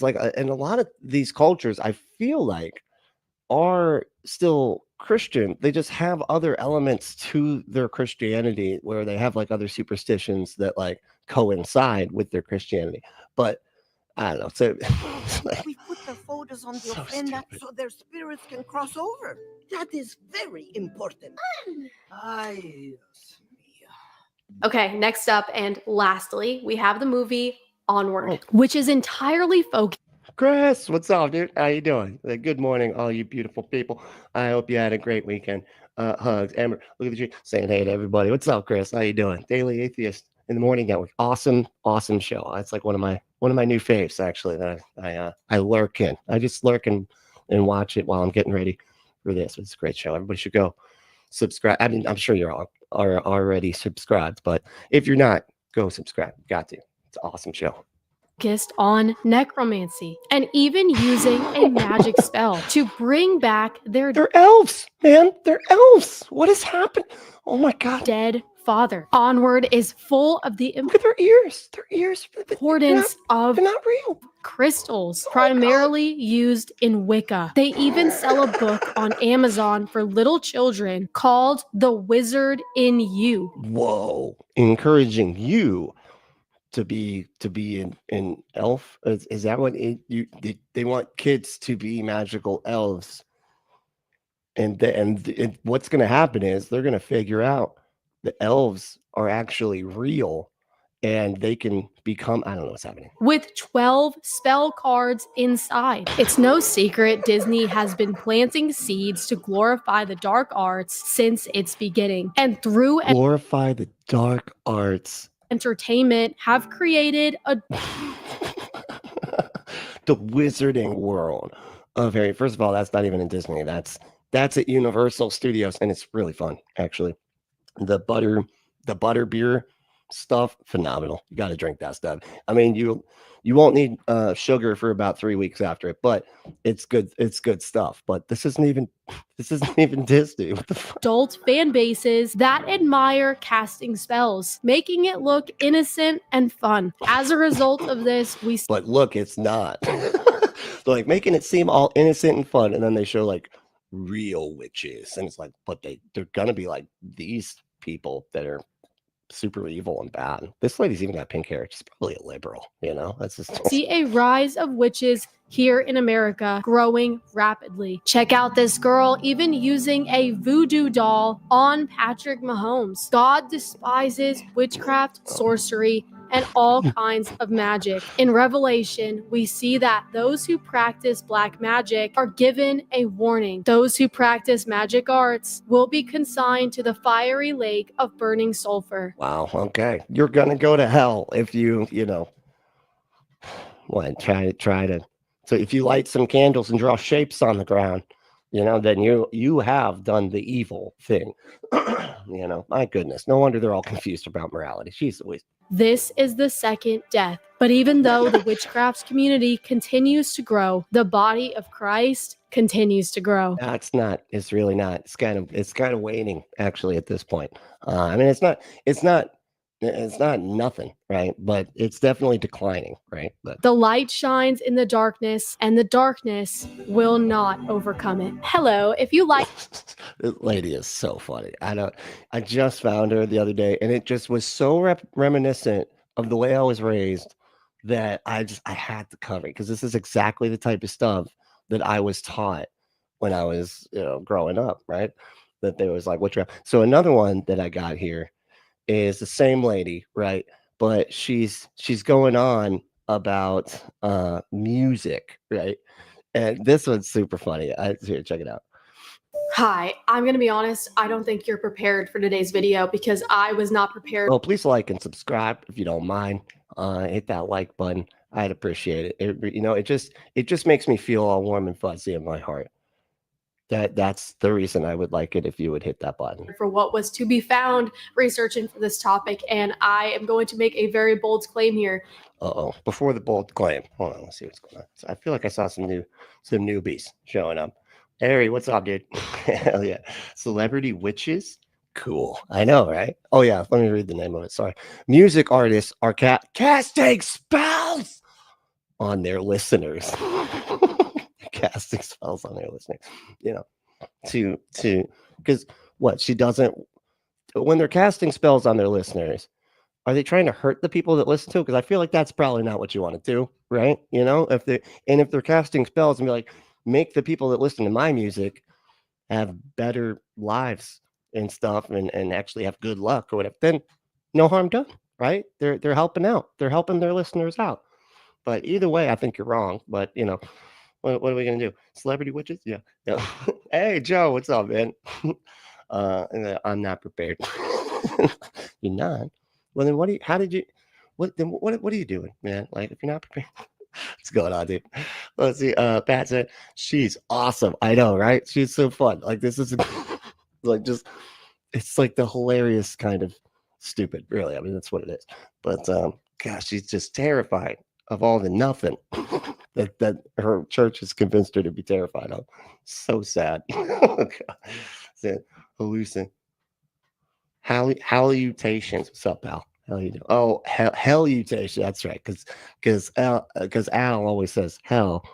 Speaker 1: like in a lot of these cultures, I feel like are still Christian. They just have other elements to their Christianity where they have like other superstitions that like coincide with their Christianity. But I don't know. So
Speaker 15: we put the photos on the ofrenda so their spirits can cross over. That is very important.
Speaker 2: Okay, next up and lastly, we have the movie Onward, which is entirely focused.
Speaker 1: Chris, what's up, dude? How you doing? Good morning, all you beautiful people. I hope you had a great weekend. Hugs. Amber, look at you saying hey to everybody. What's up, Chris? How you doing? Daily Atheist in the Morning Network. Awesome show. It's like one of my new faves, actually, that I lurk in. I just lurk and watch it while I'm getting ready for this. It's a great show. Everybody should go subscribe. I mean, I'm sure you're all are already subscribed, but if you're not, go subscribe. Got to. It's an awesome show.
Speaker 2: Focused on necromancy and even using a magic spell to bring back their
Speaker 1: elves, man. They're elves. What has happened? Oh my God.
Speaker 2: Dead father. Onward is full of the
Speaker 1: look at their ears. Their ears.
Speaker 2: Importance of
Speaker 1: they're not real.
Speaker 2: Crystals, primarily used in Wicca. They even sell a book on Amazon for little children called The Wizard in You.
Speaker 1: Whoa. Encouraging you to be an elf. Is that what they want kids to be magical elves? And what's going to happen is they're going to figure out the elves are actually real and they can become, I don't know what's happening.
Speaker 2: With 12 spell cards inside. It's no secret Disney has been planting seeds to glorify the dark arts since its beginning. And through
Speaker 1: glorify the dark arts.
Speaker 2: Entertainment have created a
Speaker 1: the wizarding world of Harry. First of all, that's not even in Disney. That's at Universal Studios, and it's really fun, actually. The butter beer stuff, phenomenal. You got to drink that stuff. I mean, you won't need sugar for about 3 weeks after it, but it's good. It's good stuff. But this isn't even Disney. What the fuck?
Speaker 2: Adult fan bases that admire casting spells, making it look innocent and fun. As a result of this,
Speaker 1: but look, it's not. They're like making it seem all innocent and fun, and then they show like real witches, and it's like, but they're gonna be like these people that are super evil and bad. This lady's even got pink hair. She's probably a liberal, That's just
Speaker 2: see a rise of witches here in America growing rapidly. Check out this girl even using a voodoo doll on Patrick Mahomes. God despises witchcraft, sorcery, and all kinds of magic. In Revelation, we see that those who practice black magic are given a warning. Those who practice magic arts will be consigned to the fiery lake of burning sulfur.
Speaker 1: Wow, okay. You're gonna go to hell if you try to. So if you light some candles and draw shapes on the ground, then you have done the evil thing. My goodness. No wonder they're all confused about morality. Jeez Louise.
Speaker 2: This is the second death. But even though the witchcraft community continues to grow, the body of Christ continues to grow.
Speaker 1: It's really not. It's kind of waning actually at this point. I mean, it's not nothing, right? But it's definitely declining, right? But
Speaker 2: the light shines in the darkness, and the darkness will not overcome it. Hello, if you like.
Speaker 1: This lady is so funny. I just found her the other day, and it just was so reminiscent of the way I was raised that I had to cover it, because this is exactly the type of stuff that I was taught when I was growing up, right? that there was like witchcraft. So another one that I got here is the same lady, right? But she's going on about music, right? And this one's super funny. Here, check it out.
Speaker 2: Hi, I'm going to be honest. I don't think you're prepared for today's video because I was not prepared.
Speaker 1: Well, please like and subscribe if you don't mind. Hit that like button. I'd appreciate it. It just makes me feel all warm and fuzzy in my heart. That's the reason I would like it if you would hit that button.
Speaker 2: For what was to be found researching for this topic, and I am going to make a very bold claim here.
Speaker 1: Uh-oh. Before the bold claim. Hold on, let's see what's going on. So I feel like I saw some newbies showing up. Harry, what's up, dude? Hell yeah. Celebrity witches? Cool. I know, right? Oh yeah, let me read the name of it. Sorry. Music artists are casting spells on their listeners. Casting spells on their listeners. You know, to because what she doesn't when they're casting spells on their listeners, are they trying to hurt the people that listen to it? Because I feel like that's probably not what you want to do, right? You know, if they're casting spells and be like, make the people that listen to my music have better lives and stuff and actually have good luck or whatever, then no harm done, right? They're helping out. They're helping their listeners out. But either way, I think you're wrong. But you know, what are we gonna do? Celebrity witches? Yeah. Hey Joe, what's up, man? I'm not prepared. You're not. Well then what are you doing, man? Like if you're not prepared. What's going on, dude? Let's see. Pat said she's awesome. I know, right? She's so fun. Like this is like just it's like the hilarious kind of stupid, really. I mean, that's what it is. But gosh, she's just terrified of all the nothing that her church has convinced her to be terrified of. So sad. Said hallucinations. What's up, pal? Hell you do. Oh, hellutation. That's right. Because Al always says hell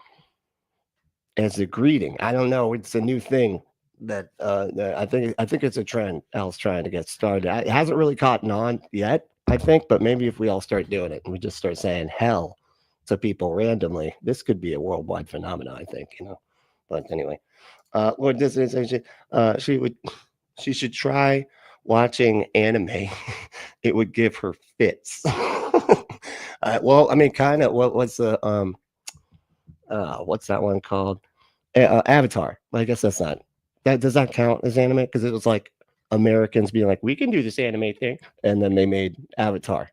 Speaker 1: as a greeting. I don't know. It's a new thing that I think it's a trend Al's trying to get started. It hasn't really caught on yet, I think, but maybe if we all start doing it and we just start saying hell to people randomly, this could be a worldwide phenomenon, I think, you know. But anyway, Lord, this is she should try watching anime. It would give her fits. Well, I mean, kind of what's the what's that one called? Avatar. I guess that's not that. Does that count as anime? Because it was like Americans being like, we can do this anime thing, and then they made Avatar,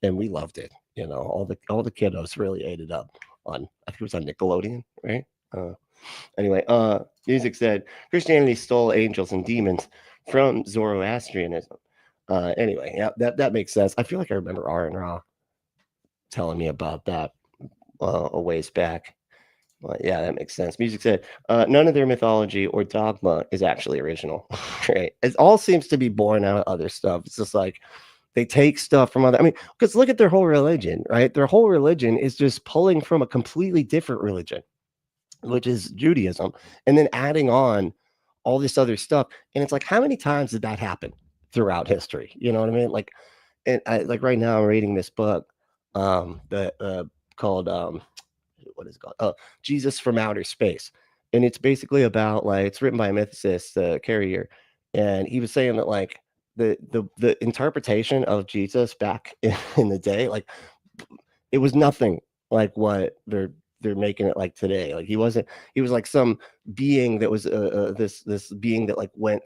Speaker 1: and we loved it. You know, all the kiddos really ate it up on, I think it was on Nickelodeon, right? Anyway, music said Christianity stole angels and demons from Zoroastrianism. Anyway, yeah, that makes sense. I feel like I remember R and Ra telling me about that a ways back. Well, yeah, that makes sense. Music said none of their mythology or dogma is actually original. Right? It all seems to be born out of other stuff. It's just like they take stuff from other. I mean, because look at their whole religion, right? Their whole religion is just pulling from a completely different religion, which is Judaism, and then adding on all this other stuff. And it's like, how many times did that happen throughout history? You know what I mean? Like, and like right now I'm reading this book called what is it called? Jesus from Outer Space. And it's basically about like, it's written by a mythicist, Carrier. And he was saying that like the interpretation of Jesus back in the day, like it was nothing like what they're making it like today. Like he was like some being that was this being that like went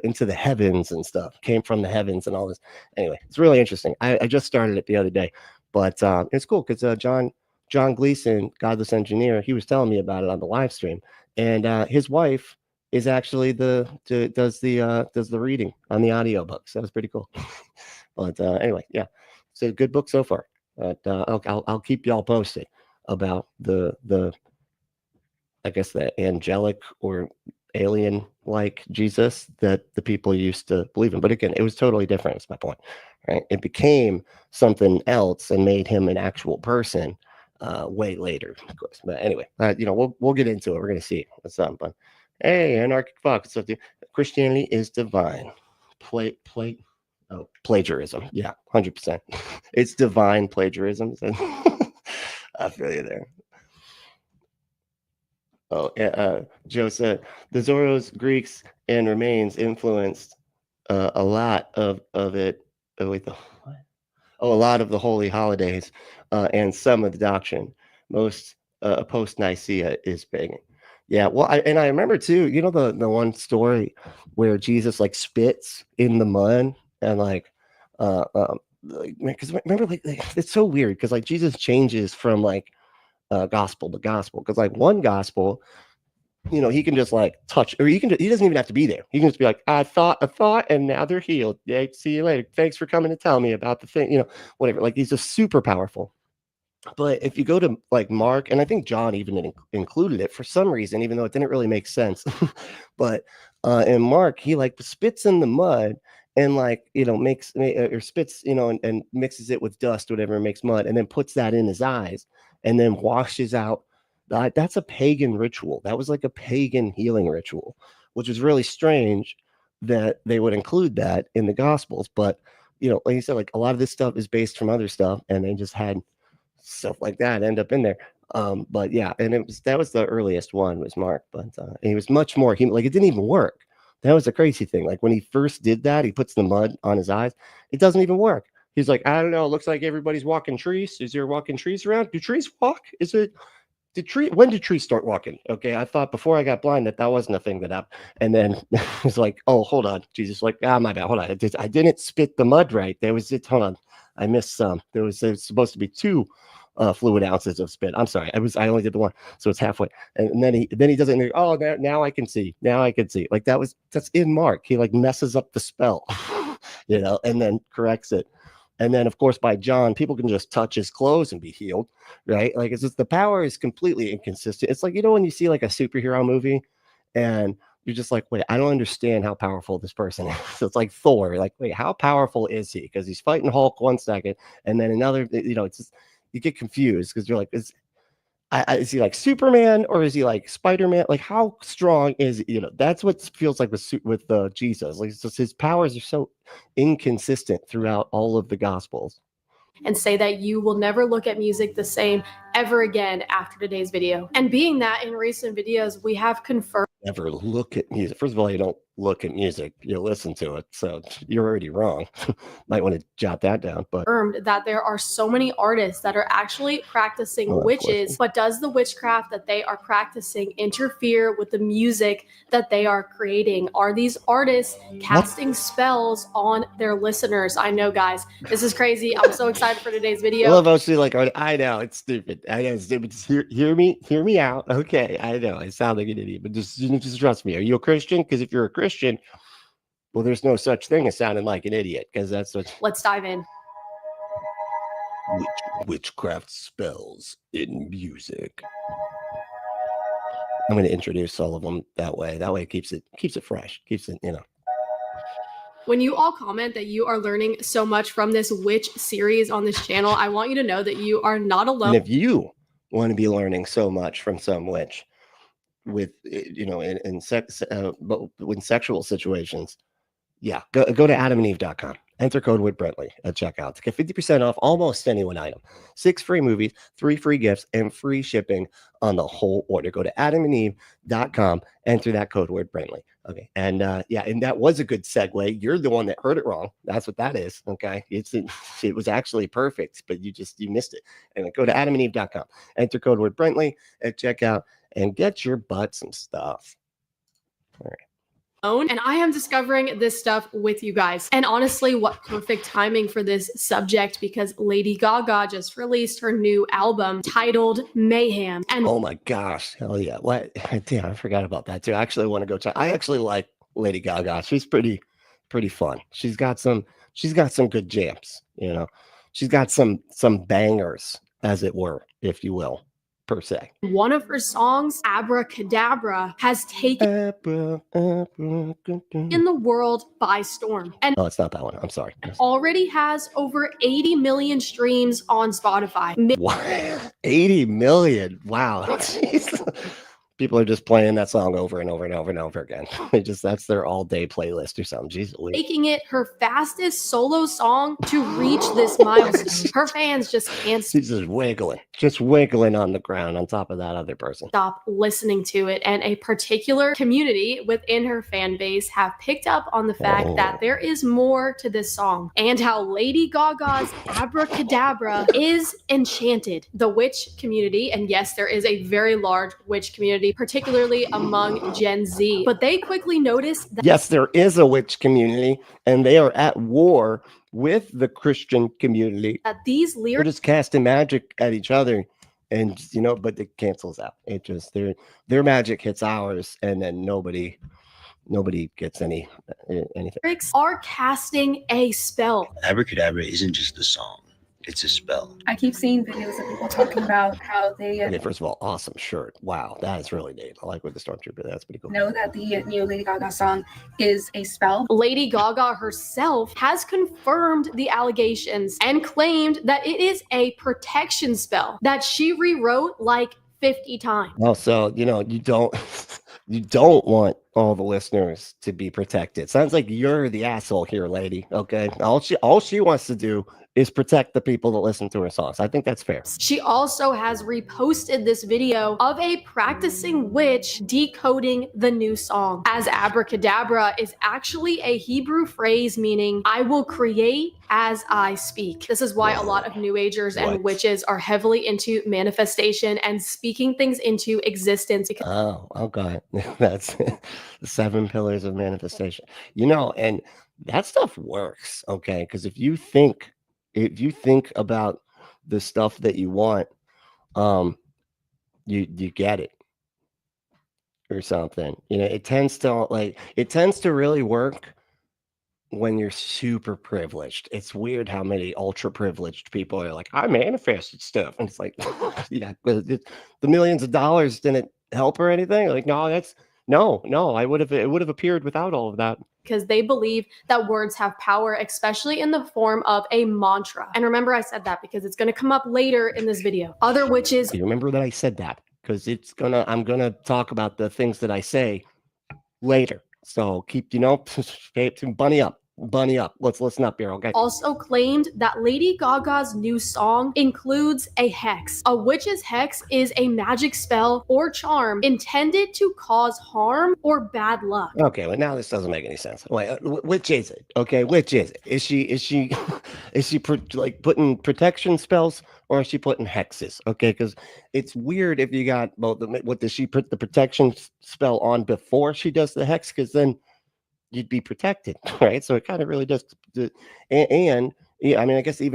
Speaker 1: into the heavens and stuff, came from the heavens and all this. Anyway, it's really interesting. I just started it the other day, but it's cool because John Gleason, Godless Engineer, he was telling me about it on the live stream, and his wife is actually does the reading on the audiobook. So that was pretty cool. But anyway, yeah, it's a good book so far. But I'll keep y'all posted about the I guess the angelic or alien like Jesus that the people used to believe in. But again, it was totally different. That's my point, right? It became something else and made him an actual person way later, of course. But anyway, you know, we'll get into it. We're gonna see what's up. But hey, Anarchic Fox, so Christianity is divine. Plagiarism. Yeah, 100%. It's divine plagiarism. I feel you there. Joe said the Zorros, Greeks, and Remains influenced a lot of it. Oh, wait, what? Oh, a lot of the holy holidays and some of the doctrine. Most post-Nicaea is pagan. Yeah, well, I remember too. You know the one story where Jesus like spits in the mud and because remember it's so weird because like Jesus changes from like gospel to gospel because like one gospel, you know, he can just like touch, or he doesn't even have to be there. He can just be like, I thought, and now they're healed. Yeah, see you later. Thanks for coming to tell me about the thing, you know, whatever. Like he's just super powerful. But if you go to like Mark, and I think John even included it for some reason, even though it didn't really make sense. But in Mark, he like spits in the mud and like, you know, makes or spits, you know, and mixes it with dust, whatever, and makes mud, and then puts that in his eyes and then washes out. That's a pagan ritual. That was like a pagan healing ritual, which is really strange that they would include that in the Gospels. But, you know, like you said, like a lot of this stuff is based from other stuff, and they just had stuff like that end up in there. But yeah, and that was the earliest one was Mark, but he was much more like it didn't even work. That was the crazy thing. Like when he first did that, he puts the mud on his eyes. It doesn't even work. He's like, I don't know. It looks like everybody's walking trees. Is there walking trees around? Do trees walk? When did trees start walking? Okay, I thought before I got blind that wasn't a thing that happened. And then it's like, oh, hold on. Jesus, like, my bad. Hold on. I didn't spit the mud right. There was it. Hold on. I missed some. There was supposed to be 2 fluid ounces of spit. I'm sorry. I only did the 1, so it's halfway. And then he does it. And oh, now I can see. Now I can see. Like that's in Mark. He like messes up the spell, you know, and then corrects it. And then, of course, by John, people can just touch his clothes and be healed, right? Like, it's just the power is completely inconsistent. It's like, you know, when you see like a superhero movie and you're just like, wait, I don't understand how powerful this person is. So it's like Thor, like, wait, how powerful is he? Because he's fighting Hulk 1 second, and then another, you know, it's just, you get confused because you're like, is he like Superman or is he like Spider-Man? Like, how strong is he? You know, that's what feels like with Jesus. Like, it's just his powers are so inconsistent throughout all of the Gospels.
Speaker 2: And say that you will never look at music the same ever again after today's video. And being that in recent videos, we have confirmed.
Speaker 1: Never look at music. First of all, you don't look at music, you listen to it. So you're already wrong. Might want to jot that down. But
Speaker 2: that there are so many artists that are actually practicing witches, but does the witchcraft that they are practicing interfere with the music that they are creating? Are these artists casting spells on their listeners? I know, guys, this is crazy. I'm so excited for today's video.
Speaker 1: I love how she's like, I know it's stupid. I know it's stupid. Just hear me out. Okay, I know I sound like an idiot, but just trust me. Are you a Christian? Because if you're a Christian, well, there's no such thing as sounding like an idiot, because that's what.
Speaker 2: Let's dive in.
Speaker 1: Witchcraft spells in music. I'm going to introduce all of them that way. That way it keeps it fresh, keeps it, you know.
Speaker 2: When you all comment that you are learning so much from this witch series on this channel, I want you to know that you are not alone.
Speaker 1: And if you want to be learning so much from some witch with, you know, in sexual situations, yeah, go to adamandeve.com. Enter code WITBrentley at checkout to get 50% off almost any one item, 6 free movies, 3 free gifts, and free shipping on the whole order. Go to adamandeve.com, enter that code WITBrentley. Okay, and yeah, and that was a good segue. You're the one that heard it wrong. That's what that is. Okay, it was actually perfect, but you missed it. And go to adamandeve.com, enter code WITBrentley at checkout, and get your butt some stuff. All right.
Speaker 2: And I am discovering this stuff with you guys. And honestly, what perfect timing for this subject, because Lady Gaga just released her new album titled Mayhem. And
Speaker 1: oh my gosh, hell yeah. What? Damn, I forgot about that too. I actually want to go check. I actually like Lady Gaga. She's pretty fun. She's got some good jams, you know. She's got some bangers, as it were, if you will. Per se.
Speaker 2: One of her songs, Abracadabra, has taken in the world by storm. And
Speaker 1: oh, it's not that one. I'm sorry.
Speaker 2: Already has over 80 million streams on Spotify.
Speaker 1: What? 80 million. Wow. People are just playing that song over and over and over and over again. That's their all-day playlist or something. Jeez Louise.
Speaker 2: Making it her fastest solo song to reach this milestone. Her fans just can't
Speaker 1: She's just wiggling on the ground on top of that other person.
Speaker 2: stop listening to it, and a particular community within her fan base have picked up on the fact that there is more to this song, and how Lady Gaga's Abracadabra is enchanted. The witch community, and yes, there is a very large witch community, particularly among Gen Z, but they quickly noticed that
Speaker 1: Yes, there is a witch community, and they are at war with the Christian community.
Speaker 2: These
Speaker 1: They're
Speaker 2: lyrics
Speaker 1: just casting magic at each other, and but it cancels out. It just their magic hits ours, and then nobody gets anything.
Speaker 2: are casting a spell.
Speaker 16: Abracadabra isn't just a song, it's a spell.
Speaker 17: I keep seeing videos of people talking about how they
Speaker 1: Okay, first of all, awesome shirt. Wow, that is really neat. I like with the stormtrooper. That's pretty cool.
Speaker 17: know that the new Lady Gaga song is a spell.
Speaker 2: Lady Gaga herself has confirmed the allegations and claimed that it is a protection spell that she rewrote like 50 times.
Speaker 1: Oh, so you don't you don't want all the listeners to be protected. Sounds like you're the asshole here, lady. Okay, all she wants to do is protect the people that listen to her songs. I think that's fair.
Speaker 2: She also has reposted this video of a practicing witch decoding the new song, as abracadabra is actually a Hebrew phrase meaning I will create as I speak. This is why a lot of New Agers and witches are heavily into manifestation and speaking things into existence.
Speaker 1: Oh God, that's the 7 pillars of manifestation. And that stuff works. Okay, because if you think about the stuff that you want, you get it or something. It tends to really work when you're super privileged. It's weird how many ultra privileged people are like, I manifested stuff, and it's like, yeah, but the millions of dollars didn't help or anything. Like, no, it would have appeared without all of that.
Speaker 2: Because they believe that words have power, especially in the form of a mantra. And remember, I said that because it's going to come up later in this video. Other witches.
Speaker 1: You remember that I said that because I'm gonna talk about the things that I say later. So keep, bunny up. Let's not be okay.
Speaker 2: Also claimed that Lady Gaga's new song includes a hex. A witch's hex is a magic spell or charm intended to cause harm or bad luck.
Speaker 1: Okay, well now this doesn't make any sense. Wait, which is it? Okay, which is it? Is she putting protection spells, or is she putting hexes? Okay, because it's weird if you got both. What does she put the protection spell on before she does the hex? Because then you'd be protected, right? So it kind of really does. And yeah, I mean, I guess I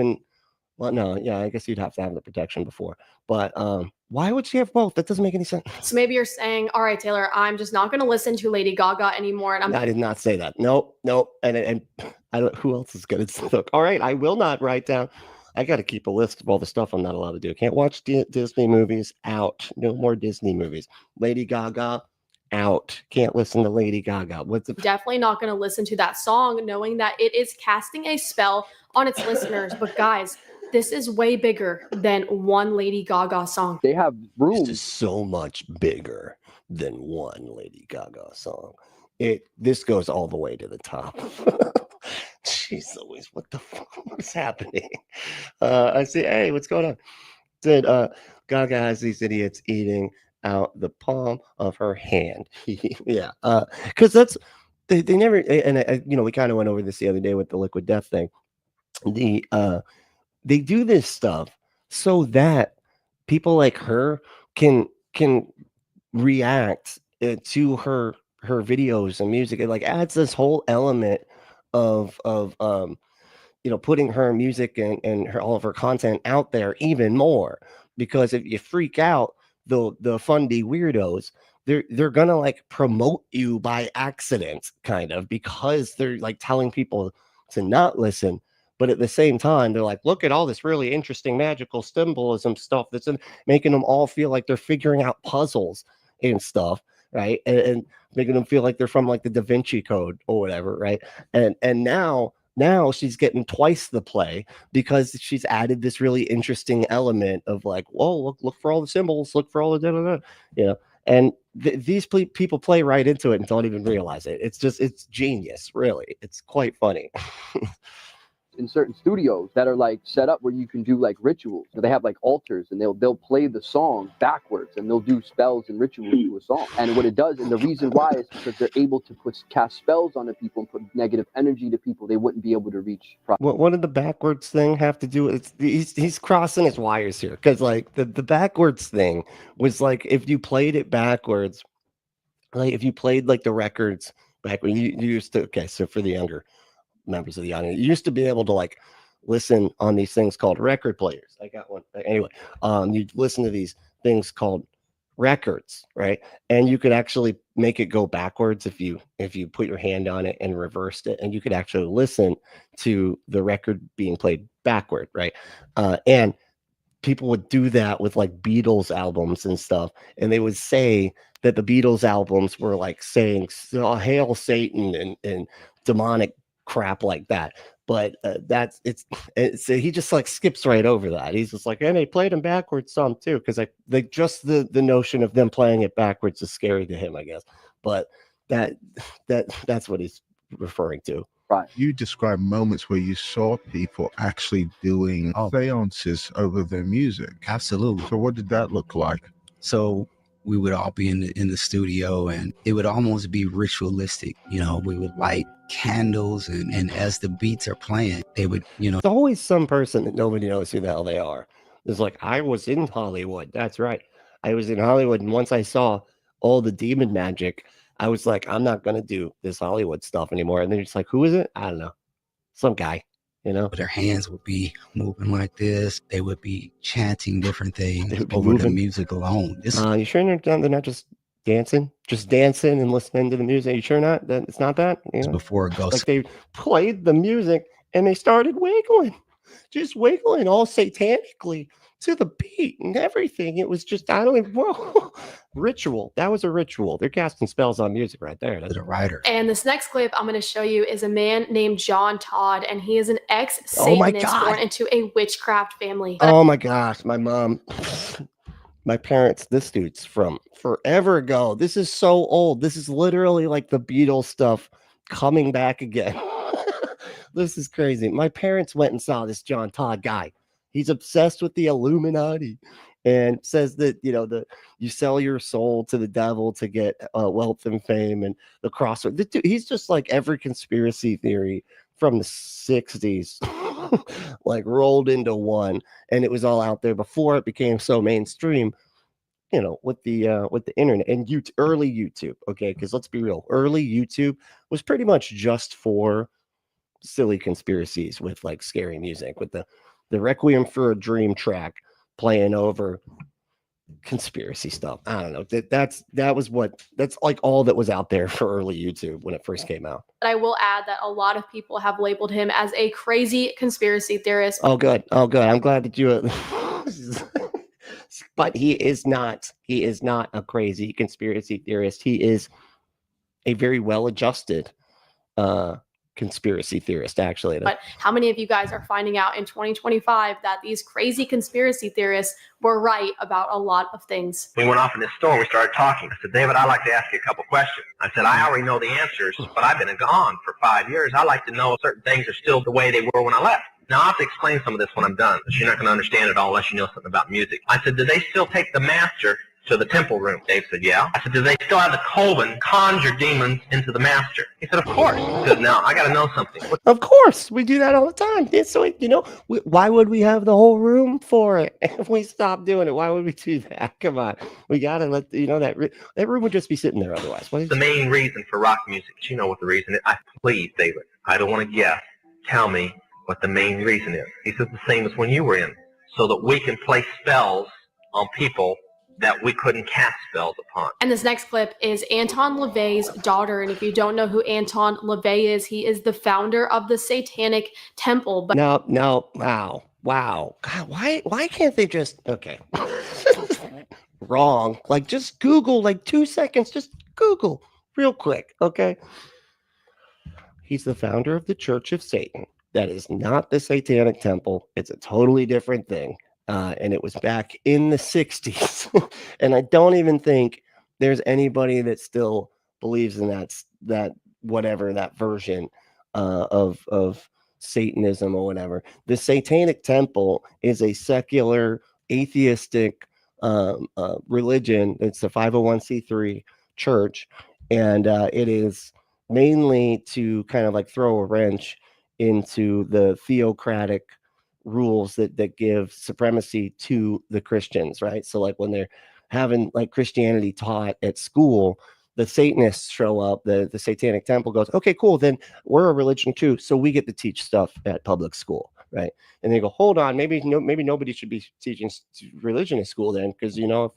Speaker 1: guess you'd have to have the protection before. But why would she have both? That doesn't make any sense.
Speaker 2: So maybe you're saying, all right, Taylor, I'm just not going to listen to Lady Gaga anymore. And
Speaker 1: I did not say that. Nope. And I don't. Who else is going to look? All right, I will not write down. I got to keep a list of all the stuff I'm not allowed to do. Can't watch Disney movies. Out. No more Disney movies. Lady Gaga. Out. Can't listen to Lady Gaga.
Speaker 2: Definitely not going to listen to that song knowing that it is casting a spell on its listeners. But guys, this is way bigger than one Lady Gaga song.
Speaker 1: They have room. This is so much bigger than one Lady Gaga song. This goes all the way to the top. Jeez Louise, what the fuck is happening? I see. Hey, what's going on? Said Gaga has these idiots eating out the palm of her hand. Yeah, because they never, and we kind of went over this the other day with the liquid death thing. They do this stuff so that people like her can react to her videos and music. It adds this whole element of putting her music and all of her content out there even more, because if you freak out the Fundie weirdos, they're gonna promote you by accident, kind of, because they're telling people to not listen, but at the same time they're like, look at all this really interesting magical symbolism stuff that's making them all feel like they're figuring out puzzles and stuff, right? And making them feel like they're from the Da Vinci Code or whatever, right? And now she's getting twice the play because she's added this really interesting element of whoa, look for all the symbols, look for all the And these people play right into it and don't even realize it. It's genius, really. It's quite funny.
Speaker 18: In certain studios that are like set up where you can do like rituals. So they have like altars, and they'll play the song backwards, and they'll do spells and rituals to a song. And what it does, and the reason why, is because they're able to cast spells on the people and put negative energy to people they wouldn't be able to reach.
Speaker 1: What did the backwards thing have to do with it? He's crossing his wires here, because like the backwards thing was like, if you played it backwards, like if you played like the records backwards, you used to, okay, so for the younger members of the audience, you used to be able to like listen on these things called record players. I got one anyway. You listen to these things called records, right? And you could actually make it go backwards if you put your hand on it and reversed it, and you could actually listen to the record being played backward, right? And people would do that with like Beatles albums and stuff, and they would say that the Beatles albums were like saying "Hail Satan" and demonic crap like that. But so he just like skips right over that. He's just like, and they played them backwards some too, because just the notion of them playing it backwards is scary to him, I guess. But that's what he's referring to.
Speaker 18: Right.
Speaker 19: You described moments where you saw people actually doing seances over their music.
Speaker 20: Absolutely.
Speaker 19: So what did that look like?
Speaker 20: So we would all be in the studio, and it would almost be ritualistic. You know, we would light candles, and as the beats are playing, they would, you know.
Speaker 1: There's always some person that nobody knows who the hell they are. It's like, I was in Hollywood. That's right. I was in Hollywood, and once I saw all the demon magic, I was like, I'm not going to do this Hollywood stuff anymore. And then it's like, who is it? I don't know. Some guy. You know,
Speaker 20: their hands would be moving like this. They would be chanting different things over the music alone.
Speaker 1: You sure they're not just dancing and listening to the music? You sure not? That it's not that? You know?
Speaker 20: Before it goes,
Speaker 1: like they played the music and they started wiggling, just wiggling all satanically to the beat and everything. It was just, I don't even, whoa, ritual. That was a ritual. They're casting spells on music right there. That's
Speaker 20: a writer.
Speaker 2: And this next clip I'm going to show you is a man named John Todd, and he is an ex-Satanist born into a witchcraft family.
Speaker 1: Oh my gosh, my mom, my parents, this dude's from forever ago. This is so old. This is literally like the Beatles stuff coming back again. This is crazy. My parents went and saw this John Todd guy. He's obsessed with the Illuminati and says that, you know, you sell your soul to the devil to get wealth and fame and the crossroad. He's just like every conspiracy theory from the 60s, like rolled into one. And it was all out there before it became so mainstream, you know, with the internet and early YouTube. Okay, because let's be real, early YouTube was pretty much just for silly conspiracies with like scary music, with the Requiem for a Dream track playing over conspiracy stuff. I don't know. That's like all that was out there for early YouTube when it first came out.
Speaker 2: But I will add that a lot of people have labeled him as a crazy conspiracy theorist.
Speaker 1: Oh, good. I'm glad that you. But he is not a crazy conspiracy theorist. He is a very well-adjusted conspiracy theorist, actually.
Speaker 2: But how many of you guys are finding out in 2025 that these crazy conspiracy theorists were right about a lot of things?
Speaker 21: We went off in this store and we started talking. I said, David, I'd like to ask you a couple questions. I said, I already know the answers, but I've been gone for 5 years. I like to know if certain things are still the way they were when I left. Now, I'll have to explain some of this when I'm done, because you're not going to understand it all unless you know something about music. I said, do they still take the master to the temple room? Dave said, yeah. I said, do they still have the coven conjure demons into the master? He said, of course. I said, now, I got to know something.
Speaker 1: Of course. We do that all the time. So, you know, why would we have the whole room for it if we stopped doing it? Why would we do that? Come on. We got to let, you know, that room would just be sitting there otherwise. What is
Speaker 21: the main reason for rock music? You know what the reason is. Please, David, I don't want to guess. Tell me what the main reason is. He said the same as when you were in, so that we can play spells on people that we couldn't cast spells upon.
Speaker 2: And this next clip is Anton LaVey's daughter. And if you don't know who Anton LaVey is, he is the founder of the Satanic Temple. But
Speaker 1: no, wow. God, why can't they just, okay. Wrong. Like, just Google, like 2 seconds, just Google real quick, okay? He's the founder of the Church of Satan. That is not the Satanic Temple. It's a totally different thing. And it was back in the 60s. And I don't even think there's anybody that still believes in that whatever that version of Satanism or whatever. The Satanic Temple is a secular atheistic religion. It's a 501c3 church, and it is mainly to kind of like throw a wrench into the theocratic rules that give supremacy to the Christians, right? So like when they're having like Christianity taught at school, the Satanists show up, the Satanic Temple goes, okay, cool, then we're a religion too, so we get to teach stuff at public school, right? And they go, hold on, maybe nobody should be teaching religion at school then, because you know,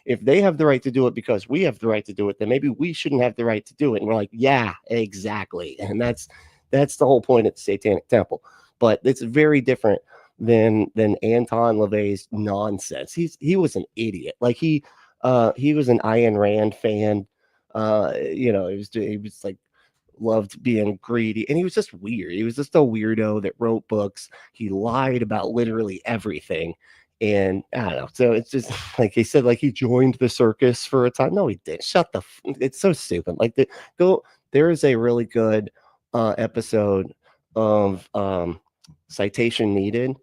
Speaker 1: if they have the right to do it because we have the right to do it, then maybe we shouldn't have the right to do it. And we're like, yeah, exactly. And that's the whole point of the Satanic Temple. But it's very different than Anton LaVey's nonsense. He was an idiot. Like he was an Ayn Rand fan. You know, he was like loved being greedy, and he was just weird. He was just a weirdo that wrote books. He lied about literally everything, and I don't know. So it's just like he said, like he joined the circus for a time. No, he didn't. It's so stupid. Like there is a really good episode of Citation Needed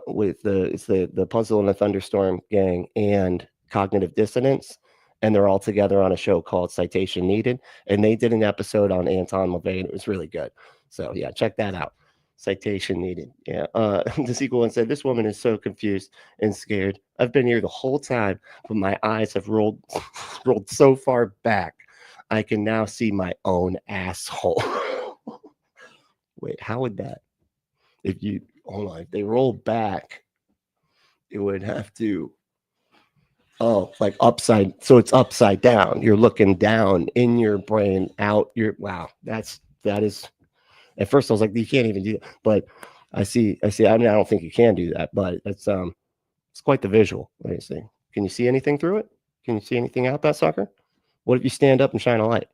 Speaker 1: with the Puzzle and the Thunderstorm gang and Cognitive Dissonance, and they're all together on a show called Citation Needed, and they did an episode on Anton LaVey, and it was really good. So yeah, check that out. Citation Needed. Yeah. The sequel one said, this woman is so confused and scared. I've been here the whole time, but my eyes have rolled so far back I can now see my own asshole. Wait, how would that, if they roll back, it would have to, like upside, so it's upside down. You're looking down in your brain out wow, that is, at first I was like, you can't even do that, but I see, I mean, I don't think you can do that, but it's quite the visual. Let me see. Can you see anything through it? Can you see anything out that sucker? What if you stand up and shine a light?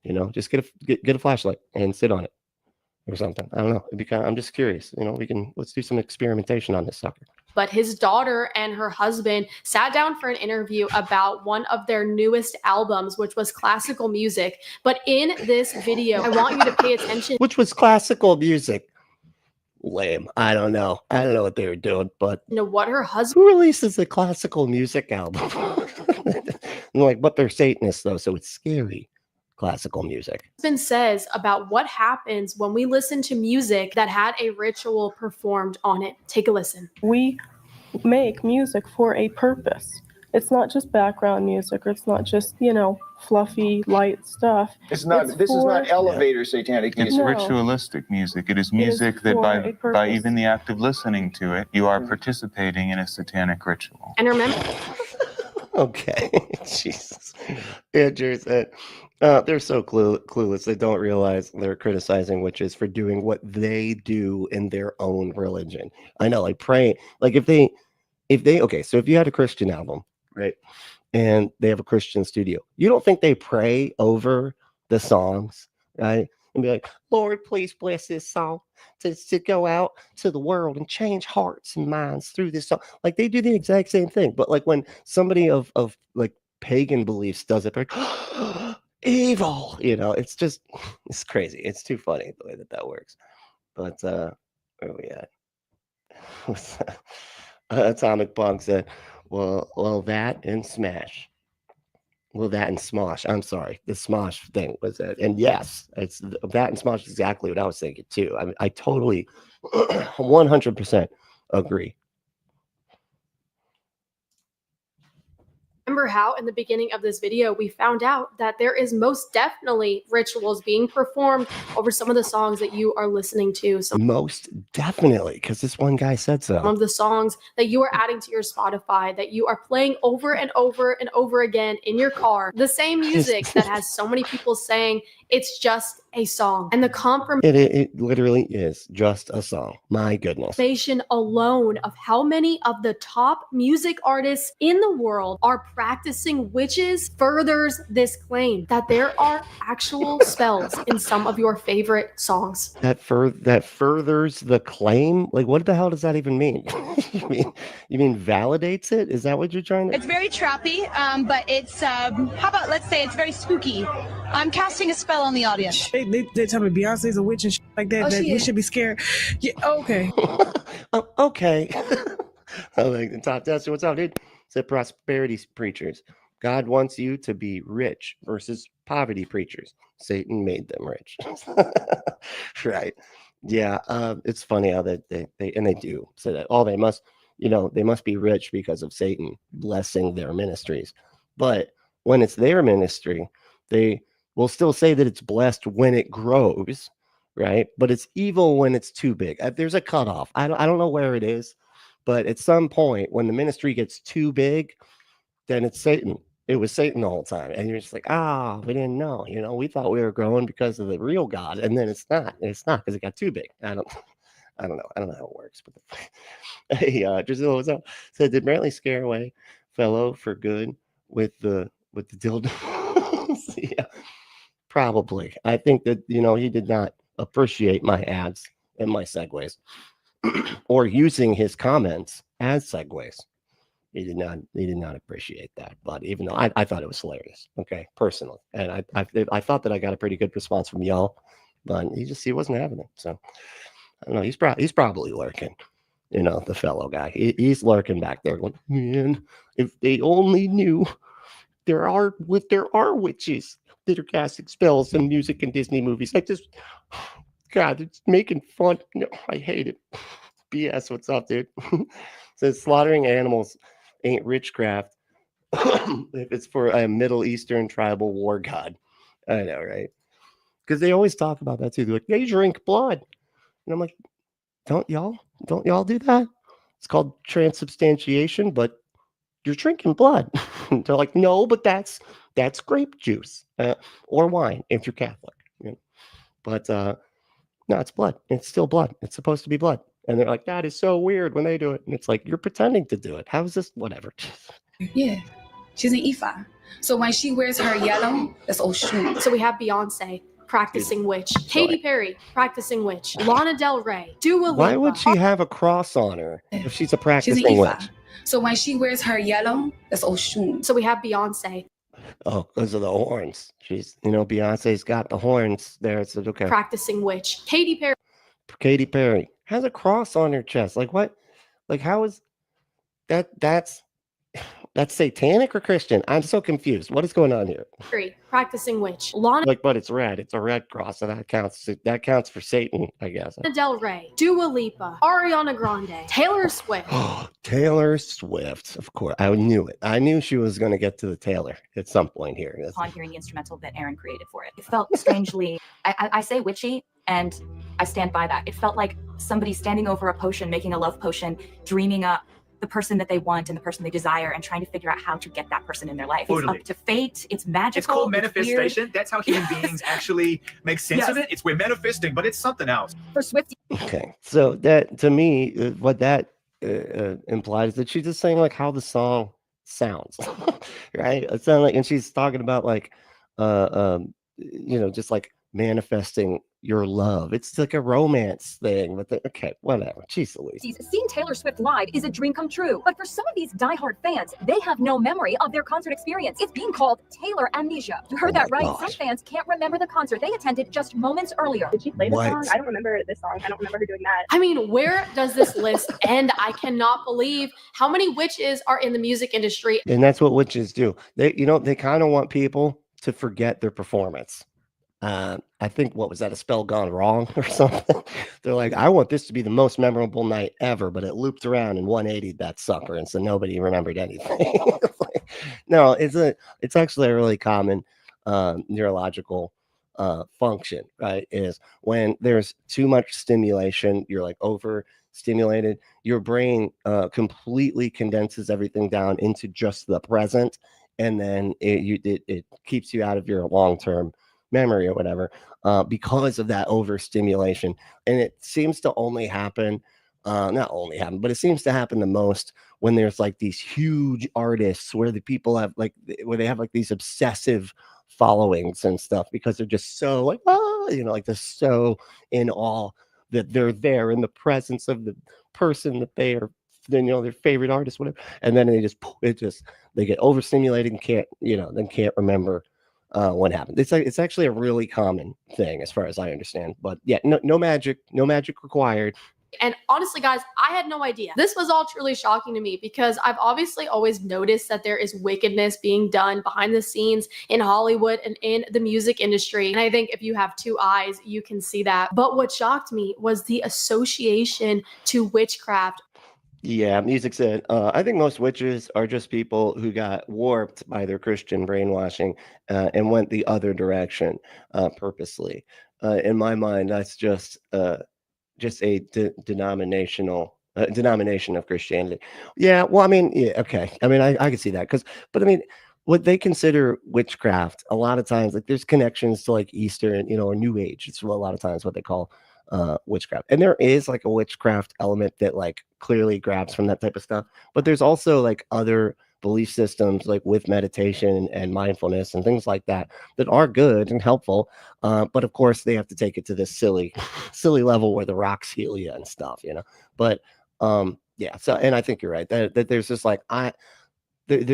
Speaker 1: You know, just get a flashlight and sit on it or something. I don't know. It'd be I'm just curious. You know, let's do some experimentation on this sucker.
Speaker 2: But his daughter and her husband sat down for an interview about one of their newest albums, which was classical music. But in this video, I want you to pay attention.
Speaker 1: Which was classical music. Lame. I don't know what they were doing, but
Speaker 2: you know what her husband
Speaker 1: who releases a classical music album. Like, but they're Satanists though, so it's scary. Classical music
Speaker 2: says about what happens when we listen to music that had a ritual performed on it. Take a listen.
Speaker 4: We make music for a purpose. It's not just background music, or it's not just, you know, fluffy, light stuff.
Speaker 22: This is not elevator satanic music.
Speaker 23: It's ritualistic music. It is music that by even the act of listening to it, you are participating in a satanic ritual.
Speaker 2: And remember.
Speaker 1: Okay. Jesus. Andrew said, they're so clueless. They don't realize they're criticizing witches for doing what they do in their own religion. I know, like praying, like if they, okay, so if you had a Christian album, right, and they have a Christian studio, you don't think they pray over the songs, right? And be like, Lord, please bless this song to go out to the world and change hearts and minds through this song. Like they do the exact same thing. But like when somebody of like pagan beliefs does it, they're like, evil, you know, it's crazy. It's too funny the way that works. But where are we at? Atomic Punk said, well, that and Smash. Well, that and Smosh. I'm sorry. The Smosh thing was it. And yes, it's that and Smosh is exactly what I was thinking too. I totally 100% agree.
Speaker 2: Remember how in the beginning of this video, we found out that there is most definitely rituals being performed over some of the songs that you are listening to.
Speaker 1: Most definitely, because this one guy said so.
Speaker 2: Some of the songs that you are adding to your Spotify, that you are playing over and over and over again in your car. The same music that has so many people saying it's just a song, and the
Speaker 1: It literally is just a song. My goodness.
Speaker 2: confirmation alone of how many of the top music artists in the world are practicing witches furthers this claim that there are actual spells in some of your favorite songs.
Speaker 1: That furthers the claim? Like, what the hell does that even mean? you mean validates it? Is that what you're trying to?
Speaker 3: It's very trappy, but it's how about let's say it's very spooky. I'm casting a spell on the audience.
Speaker 8: They tell me Beyonce's a witch and shit like that.
Speaker 3: Oh,
Speaker 8: that
Speaker 3: she
Speaker 8: we
Speaker 3: is.
Speaker 8: should be scared. Yeah, okay.
Speaker 1: Oh, okay. I like the top tester. What's up, dude? Said prosperity preachers. God wants you to be rich versus poverty preachers. Satan made them rich. Right. Yeah. It's funny how they do say that. Oh, they must be rich because of Satan blessing their ministries. But when it's their ministry, they will still say that it's blessed when it grows, right? But it's evil when it's too big. There's a cutoff. I don't know where it is, but at some point when the ministry gets too big, then it's Satan. It was Satan the whole time. And you're just like, we didn't know. We thought we were growing because of the real God. And then it's not. It's not because it got too big. I don't know. I don't know how it works. But hey, Drusilla, what's up? Said, did Brantley scare away fellow for good with the dildo? Yeah, probably. I think that, he did not appreciate my ads and my segues or using his comments as segues. He did not appreciate that. But even though I thought it was hilarious, okay, personally. And I thought that I got a pretty good response from y'all, but he wasn't having it. So I don't know. He's probably lurking, the fellow guy. He's lurking back there going, man, if they only knew there are witches that are casting spells in music and Disney movies. God, it's making fun. No, I hate it. BS, what's up, dude? Says slaughtering animals ain't witchcraft if it's for a Middle Eastern tribal war god. I know, right? Because they always talk about that too. They're like, they drink blood. And I'm like, don't y'all do that? It's called transubstantiation, but you're drinking blood. They're like, no, but that's grape juice or wine if you're Catholic. But no, it's blood. It's still blood. It's supposed to be blood. And they're like, that is so weird when they do it. And it's like, you're pretending to do it. How is this? Whatever.
Speaker 17: Yeah, she's an Ifa. So when she wears her yellow, that's Oshun.
Speaker 2: So we have Beyonce, practicing witch. Katy Perry, practicing witch. Lana Del Rey, Dua Lipa.
Speaker 1: Why would she have a cross on her if she's a practicing witch?
Speaker 17: So when she wears her yellow, that's Oshun.
Speaker 2: So we have Beyonce.
Speaker 1: Oh, because of the horns. She's, Beyonce's got the horns there. It's okay.
Speaker 2: Practicing witch. Katy Perry
Speaker 1: has a cross on her chest. Like what? Like how is that? That's satanic or Christian? I'm so confused. What is going on here?
Speaker 2: Practicing witch. Lana
Speaker 1: but it's red. It's a red cross, so that counts. That counts for Satan, I guess.
Speaker 2: Del Rey, Dua Lipa, Ariana Grande, Taylor Swift.
Speaker 1: Taylor Swift, of course. I knew it. I knew she was going to get to the Taylor at some point here.
Speaker 9: Upon hearing the instrumental that Aaron created for it, it felt strangely. I say witchy, and I stand by that. It felt like somebody standing over a potion, making a love potion, dreaming up the person that they want and the person they desire and trying to figure out how to get that person in their life.
Speaker 24: Totally.
Speaker 9: It's up to fate. It's magical.
Speaker 24: It's called manifestation.
Speaker 9: Weird.
Speaker 24: That's how human beings actually make sense of it. We're manifesting, but it's something else.
Speaker 9: For Swift.
Speaker 1: Okay. So that, to me, what that implies that she's just saying like how the song sounds, right? It sounds like, and she's talking about like, just like manifesting your love. It's like a romance thing, but okay, whatever. Jeez Louise.
Speaker 9: Seeing Taylor Swift live is a dream come true. But for some of these diehard fans, they have no memory of their concert experience. It's being called Taylor amnesia. You heard that right.
Speaker 1: gosh.
Speaker 9: Some fans can't remember the concert they attended just moments earlier.
Speaker 4: Did she play the
Speaker 1: What?
Speaker 4: song? I don't remember this song. I don't remember her doing that.
Speaker 2: I mean, where does this list end? I cannot believe how many witches are in the music industry.
Speaker 1: And that's what witches do. They kind of want people to forget their performance. I think, what was that, a spell gone wrong or something? They're like, I want this to be the most memorable night ever, but it looped around and 180 that sucker, and so nobody remembered anything. No, it's actually a really common neurological function, right? Is when there's too much stimulation, you're like overstimulated, your brain completely condenses everything down into just the present, and then it keeps you out of your long-term memory or whatever, because of that overstimulation. And it seems to only happen, not only happen, but it seems to happen the most when there's like these huge artists where the people have like, where they have like these obsessive followings and stuff, because they're just so like, like they're so in awe that they're there in the presence of the person that they are, their favorite artist, whatever. And then they get overstimulated and can't remember what happened. It's actually a really common thing as far as I understand. But yeah, no magic required.
Speaker 2: And honestly, guys, I had no idea. This was all truly shocking to me because I've obviously always noticed that there is wickedness being done behind the scenes in Hollywood and in the music industry. And I think if you have two eyes, you can see that. But what shocked me was the association to witchcraft.
Speaker 1: Yeah, music said, I think most witches are just people who got warped by their Christian brainwashing and went the other direction purposely. In my mind, that's just a denomination of Christianity. Yeah, well, I mean, yeah, okay. I mean, I can see that but I mean, what they consider witchcraft, a lot of times, like there's connections to like Eastern, or New Age. It's a lot of times what they call witchcraft. And there is like a witchcraft element that like clearly grabs from that type of stuff. But there's also like other belief systems like with meditation and mindfulness and things like that are good and helpful. But of course they have to take it to this silly level where the rocks heal you and stuff, But yeah, so, and I think you're right that there's just like they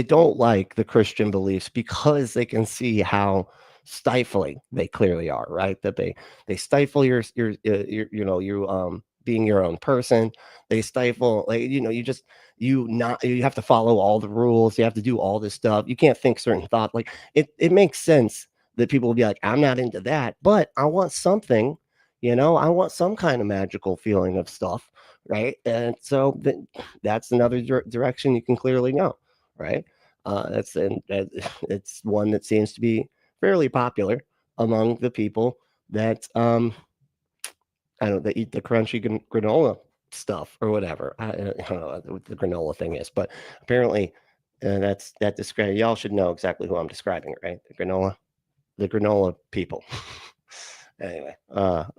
Speaker 1: don't like the Christian beliefs because they can see how stifling they clearly are, right? That they stifle your being your own person. They stifle, like, you have to follow all the rules. You have to do all this stuff. You can't think certain thought. Like it makes sense that people will be like, I'm not into that, but I want something, I want some kind of magical feeling of stuff, right? And so that's another direction you can clearly go, right? It's one that seems to be fairly popular among the people that they eat the crunchy granola stuff or whatever. I don't know what the granola thing is, but apparently that describes. Y'all should know exactly who I'm describing, right? The granola people. Anyway,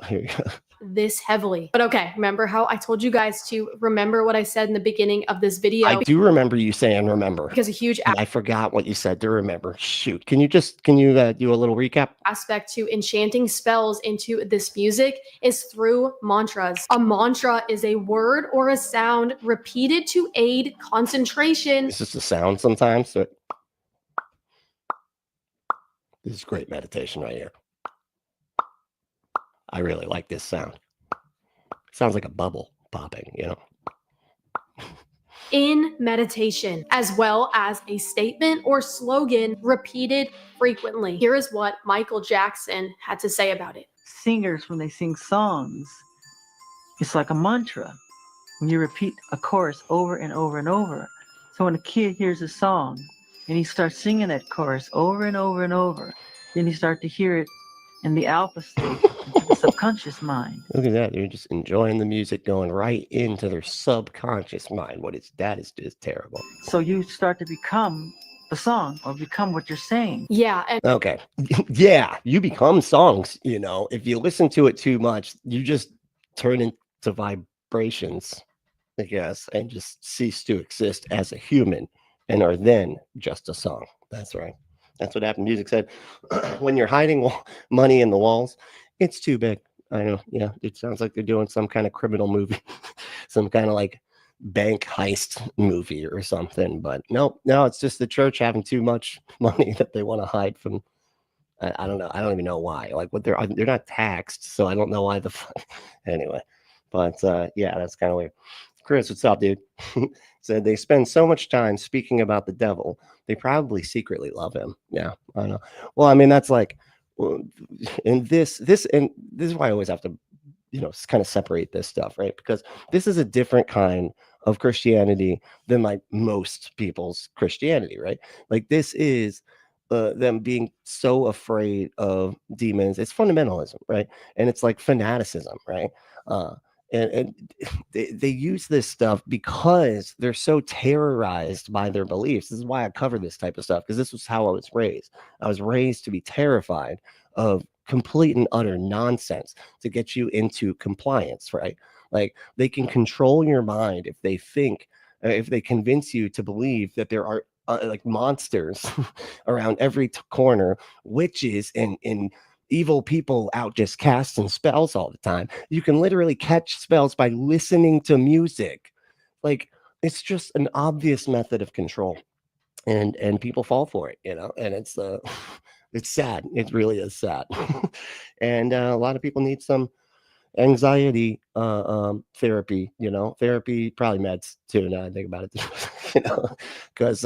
Speaker 1: here we go.
Speaker 2: This heavily. But okay, remember how I told you guys to remember what I said in the beginning of this video?
Speaker 1: I do remember you saying remember.
Speaker 2: Because a huge
Speaker 1: I forgot what you said to remember. Shoot. Can you do a little recap?
Speaker 2: Aspect to enchanting spells into this music is through mantras. A mantra is a word or a sound repeated to aid concentration.
Speaker 1: It's just a sound sometimes. So this is great meditation right here. I really like this sound. It sounds like a bubble popping,
Speaker 2: In meditation, as well as a statement or slogan repeated frequently. Here is what Michael Jackson had to say about it.
Speaker 5: Singers, when they sing songs, it's like a mantra. When you repeat a chorus over and over and over. So when a kid hears a song and he starts singing that chorus over and over and over, then you start to hear it in the alpha state, into the subconscious mind.
Speaker 1: Look at that. They're just enjoying the music going right into their subconscious mind. That is just terrible.
Speaker 5: So you start to become the song or become what you're saying.
Speaker 2: Yeah.
Speaker 1: Okay. Yeah. You become songs, if you listen to it too much, you just turn into vibrations, I guess, and just cease to exist as a human and are then just a song. That's right. That's what happened. Music said, when you're hiding money in the walls, it's too big. I know. Yeah. It sounds like they're doing some kind of criminal movie, some kind of like bank heist movie or something. But no, it's just the church having too much money that they want to hide from. I don't know. I don't even know why. Like they're not taxed. So I don't know why anyway. But yeah, that's kind of weird. Chris, what's up, dude? Said they spend so much time speaking about the devil, they probably secretly love him. Yeah, I know. Well, I mean, that's like, and this is why I always have to, kind of separate this stuff, right? Because this is a different kind of Christianity than like most people's Christianity, right? Like this is them being so afraid of demons. It's fundamentalism, right? And it's like fanaticism, right? and they use this stuff because they're so terrorized by their beliefs. This is why I cover this type of stuff, because this was how I was raised. I was raised to be terrified of complete and utter nonsense to get you into compliance, right? Like, they can control your mind if they think, if they convince you to believe that there are like monsters around every corner, witches and evil people out just casting spells all the time. You can literally catch spells by listening to music. Like, it's just an obvious method of control, and people fall for it, you know. And it's sad. It really is sad. And a lot of people need some anxiety therapy, you know, therapy, probably meds too, now I think about it. You know, because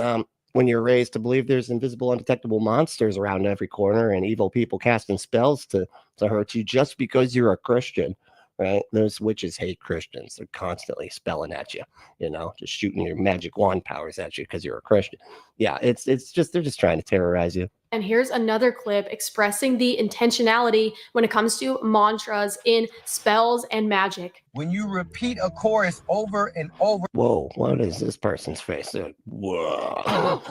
Speaker 1: when you're raised to believe there's invisible, undetectable monsters around every corner and evil people casting spells to hurt you just because you're a Christian, right? Those witches hate Christians. They're constantly spelling at you, you know, just shooting your magic wand powers at you because you're a Christian. Yeah, it's just, they're just trying to terrorize you.
Speaker 2: And here's another clip expressing the intentionality when it comes to mantras in spells and magic.
Speaker 7: When you repeat a chorus over and over.
Speaker 1: Whoa, what is this person's face? Whoa.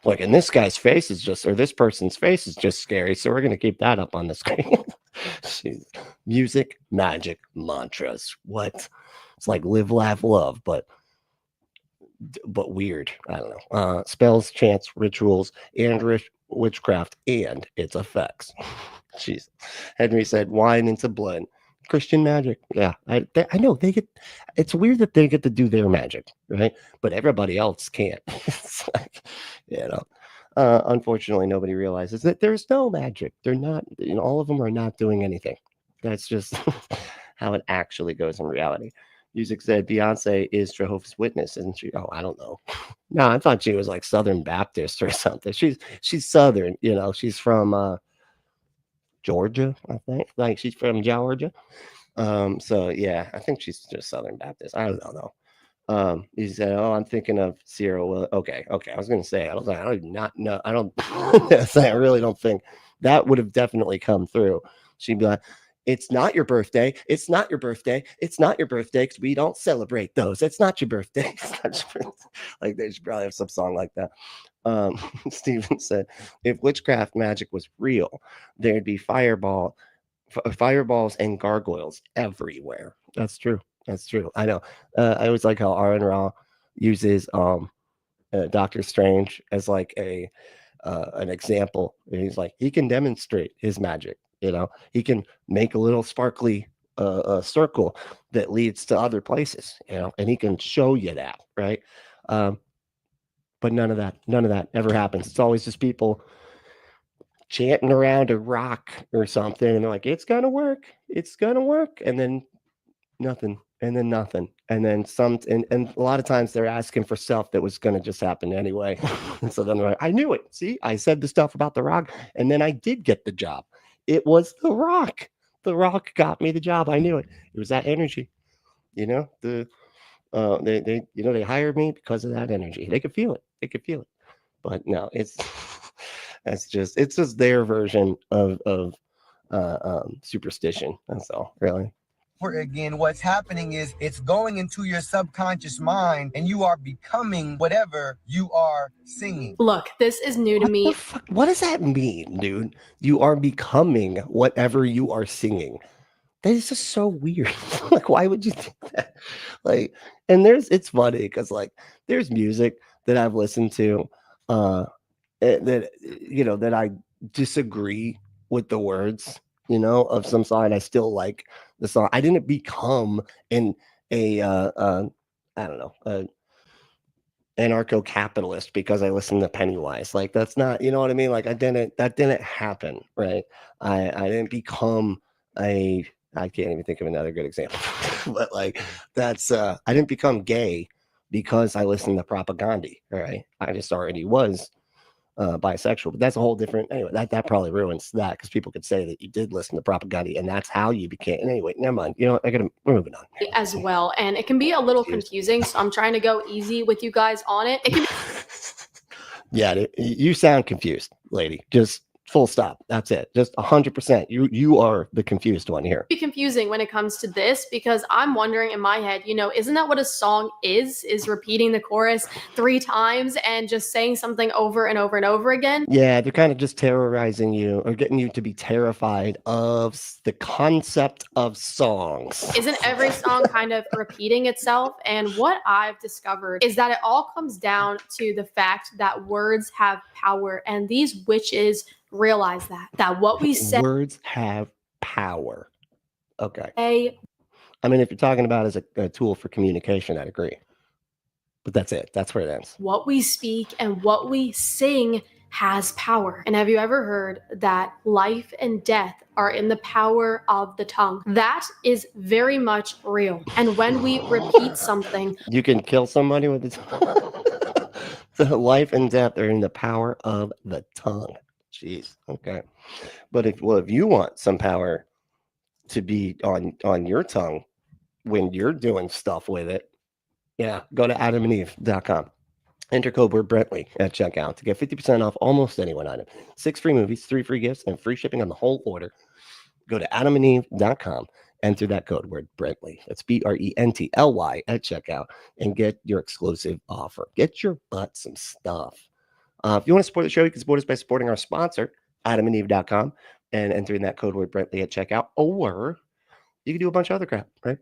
Speaker 1: Like, and this guy's face is just, or this person's face is just scary. So we're going to keep that up on the screen. Music, magic, mantras. What? It's like live, laugh, love, but weird. I don't know. Spells, chants, rituals, and witchcraft and its effects. Jeez. Henry said, wine into blood. Christian magic. Yeah, I know they get. It's weird that they get to do their magic, right? But everybody else can't. It's like, you know. Unfortunately, nobody realizes that there's no magic. They're not. You know, all of them are not doing anything. That's just how it actually goes in reality. Music said Beyonce is Jehovah's Witness, isn't she? Oh, I don't know. No, I thought she was like Southern Baptist or something. She's Southern, you know. She's from Georgia, I think. Like, she's from Georgia. So yeah, I think she's just Southern Baptist. I don't know. He said, "Oh, I'm thinking of Sierra." Well, okay. I was gonna say, I really don't think that would have definitely come through. She'd be like, "It's not your birthday. It's not your birthday. It's not your birthday because we don't celebrate those. It's not your birthday." It's not your birthday. Like, they should probably have some song like that. Steven said, if witchcraft magic was real, there'd be fireballs and gargoyles everywhere. That's true. That's true. I know. I always like how Aaron Ra uses Doctor Strange as like an example. And he's like, he can demonstrate his magic. You know, he can make a little sparkly circle that leads to other places, you know, and he can show you that, right? But none of that ever happens. It's always just people chanting around a rock or something, and they're like, it's gonna work, and then nothing, and then nothing, and then and a lot of times they're asking for stuff that was gonna just happen anyway. And so then they're like, I knew it. See, I said the stuff about the rock, and then I did get the job. It was the rock. The rock got me the job. I knew it. It was that energy. You know, they hired me because of that energy. They could feel it. But no, it's just their version of superstition. That's all, really.
Speaker 7: Again, what's happening is it's going into your subconscious mind and you are becoming whatever you are singing.
Speaker 2: Look, this is new to me.
Speaker 1: What does that mean, dude? You are becoming whatever you are singing. That is just so weird. Like, why would you think that? Like, and it's funny because, like, there's music that I've listened to that, you know, that I disagree with the words, you know, of some song. I still like the song. I didn't become anarcho-capitalist because I listened to Pennywise. Like, that's not, you know what I mean? Like, that didn't happen, right? I didn't become I can't even think of another good example. But like, that's I didn't become gay because I listened to propaganda, right? I just already was bisexual. But that's a whole different, anyway, that probably ruins that, because people could say that you did listen to propaganda and that's how you became. And anyway, never mind. You know, we're moving on
Speaker 2: as well, and it can be a little confusing, so I'm trying to go easy with you guys on it. It can be
Speaker 1: yeah, you sound confused, lady. Just Full stop. That's it. Just 100%. You are the confused one here.
Speaker 2: Be confusing when it comes to this, because I'm wondering in my head, you know, isn't that what a song is repeating the chorus 3 times and just saying something over and over and over again?
Speaker 1: Yeah, they're kind of just terrorizing you or getting you to be terrified of the concept of songs.
Speaker 2: Isn't every song kind of repeating itself? And what I've discovered is that it all comes down to the fact that words have power, and these witches realize that what we say,
Speaker 1: words have power. Okay.
Speaker 2: I
Speaker 1: mean, if you're talking about as a tool for communication, I'd agree. But that's it. That's where it ends.
Speaker 2: what we speak and what we sing has power. And have you ever heard that life and death are in the power of the tongue? That is very much real. And when we repeat something,
Speaker 1: you can kill somebody with the tongue. The life and death are in the power of the tongue. Jeez. Okay. But if you want some power to be on your tongue when you're doing stuff with it, yeah, go to adamandeve.com. Enter code word Brentley at checkout to get 50% off almost any one item. 6 free movies, 3 free gifts, and free shipping on the whole order. Go to adamandeve.com. Enter that code word Brentley. That's BRENTLY at checkout and get your exclusive offer. Get your butt some stuff. If you want to support the show, you can support us by supporting our sponsor, adamandeve.com, and entering that code word Brentley at checkout. Or you can do a bunch of other crap, right?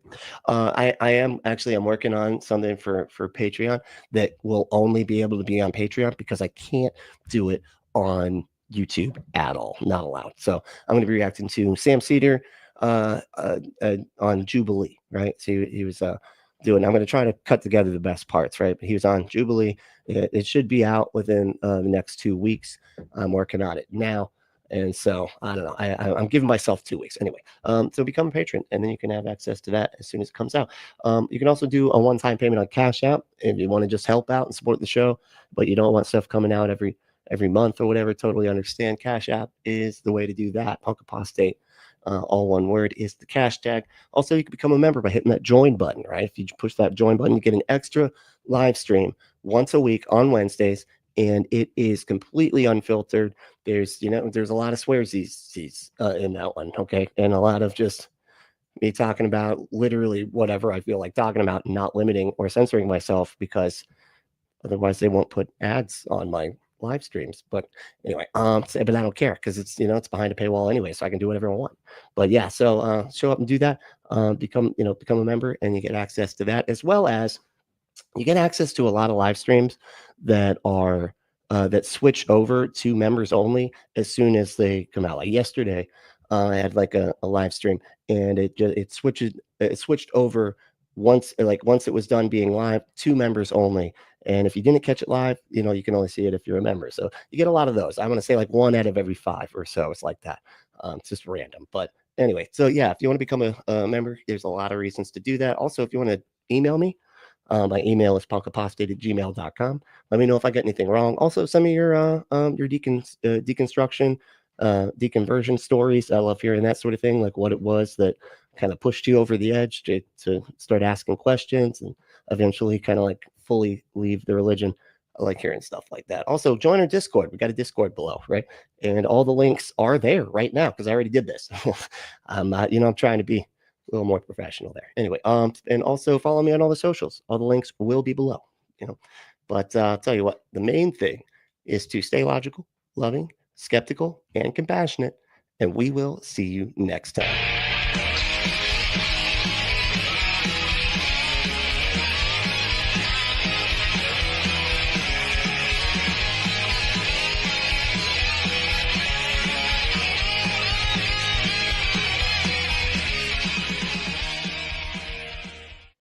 Speaker 1: I'm working on something for Patreon that will only be able to be on Patreon because I can't do it on YouTube at all. Not allowed. So I'm going to be reacting to Sam Cedar on Jubilee, right? So he was I'm going to try to cut together the best parts, right? But he was on Jubilee. It should be out within the next 2 weeks. I'm working on it now. And so I don't know. I'm giving myself 2 weeks anyway. So become a patron, and then you can have access to that as soon as it comes out. You can also do a one-time payment on Cash App if you want to just help out and support the show, but you don't want stuff coming out every month or whatever. Totally understand. Cash App is the way to do that. Apostate, all one word, is the cash tag. Also, you can become a member by hitting that join button, right? If you push that join button, you get an extra live stream once a week on Wednesdays. And it is completely unfiltered. There's a lot of swearsies in that one, okay? And a lot of just me talking about literally whatever I feel like talking about, not limiting or censoring myself, because otherwise they won't put ads on my live streams. But anyway, but I don't care because it's behind a paywall anyway, so I can do whatever I want. But yeah, so show up and do that. Become a member, and you get access to that, as well as you get access to a lot of live streams that are that switch over to members only as soon as they come out. Like yesterday, I had like a live stream, and it switched over once it was done being live to members only. And if you didn't catch it live, you can only see it if you're a member. So you get a lot of those. I'm going to say like 1 out of every 5 or so. It's like that. It's just random. But anyway, so yeah, if you want to become a member, there's a lot of reasons to do that. Also, if you want to email me, my email is punkapostate@gmail.com. Let me know if I get anything wrong. Also, send me your deconstruction, deconversion stories. I love hearing that sort of thing, like what it was that kind of pushed you over the edge to start asking questions and eventually kind of like fully leave the religion. I like hearing stuff like that. Also, join our Discord. We got a Discord below, right? And all the links are there right now because I already did this. I'm trying to be a little more professional there. Anyway, and also follow me on all the socials. All the links will be below, But I'll tell you what, the main thing is to stay logical, loving, skeptical, and compassionate. And we will see you next time.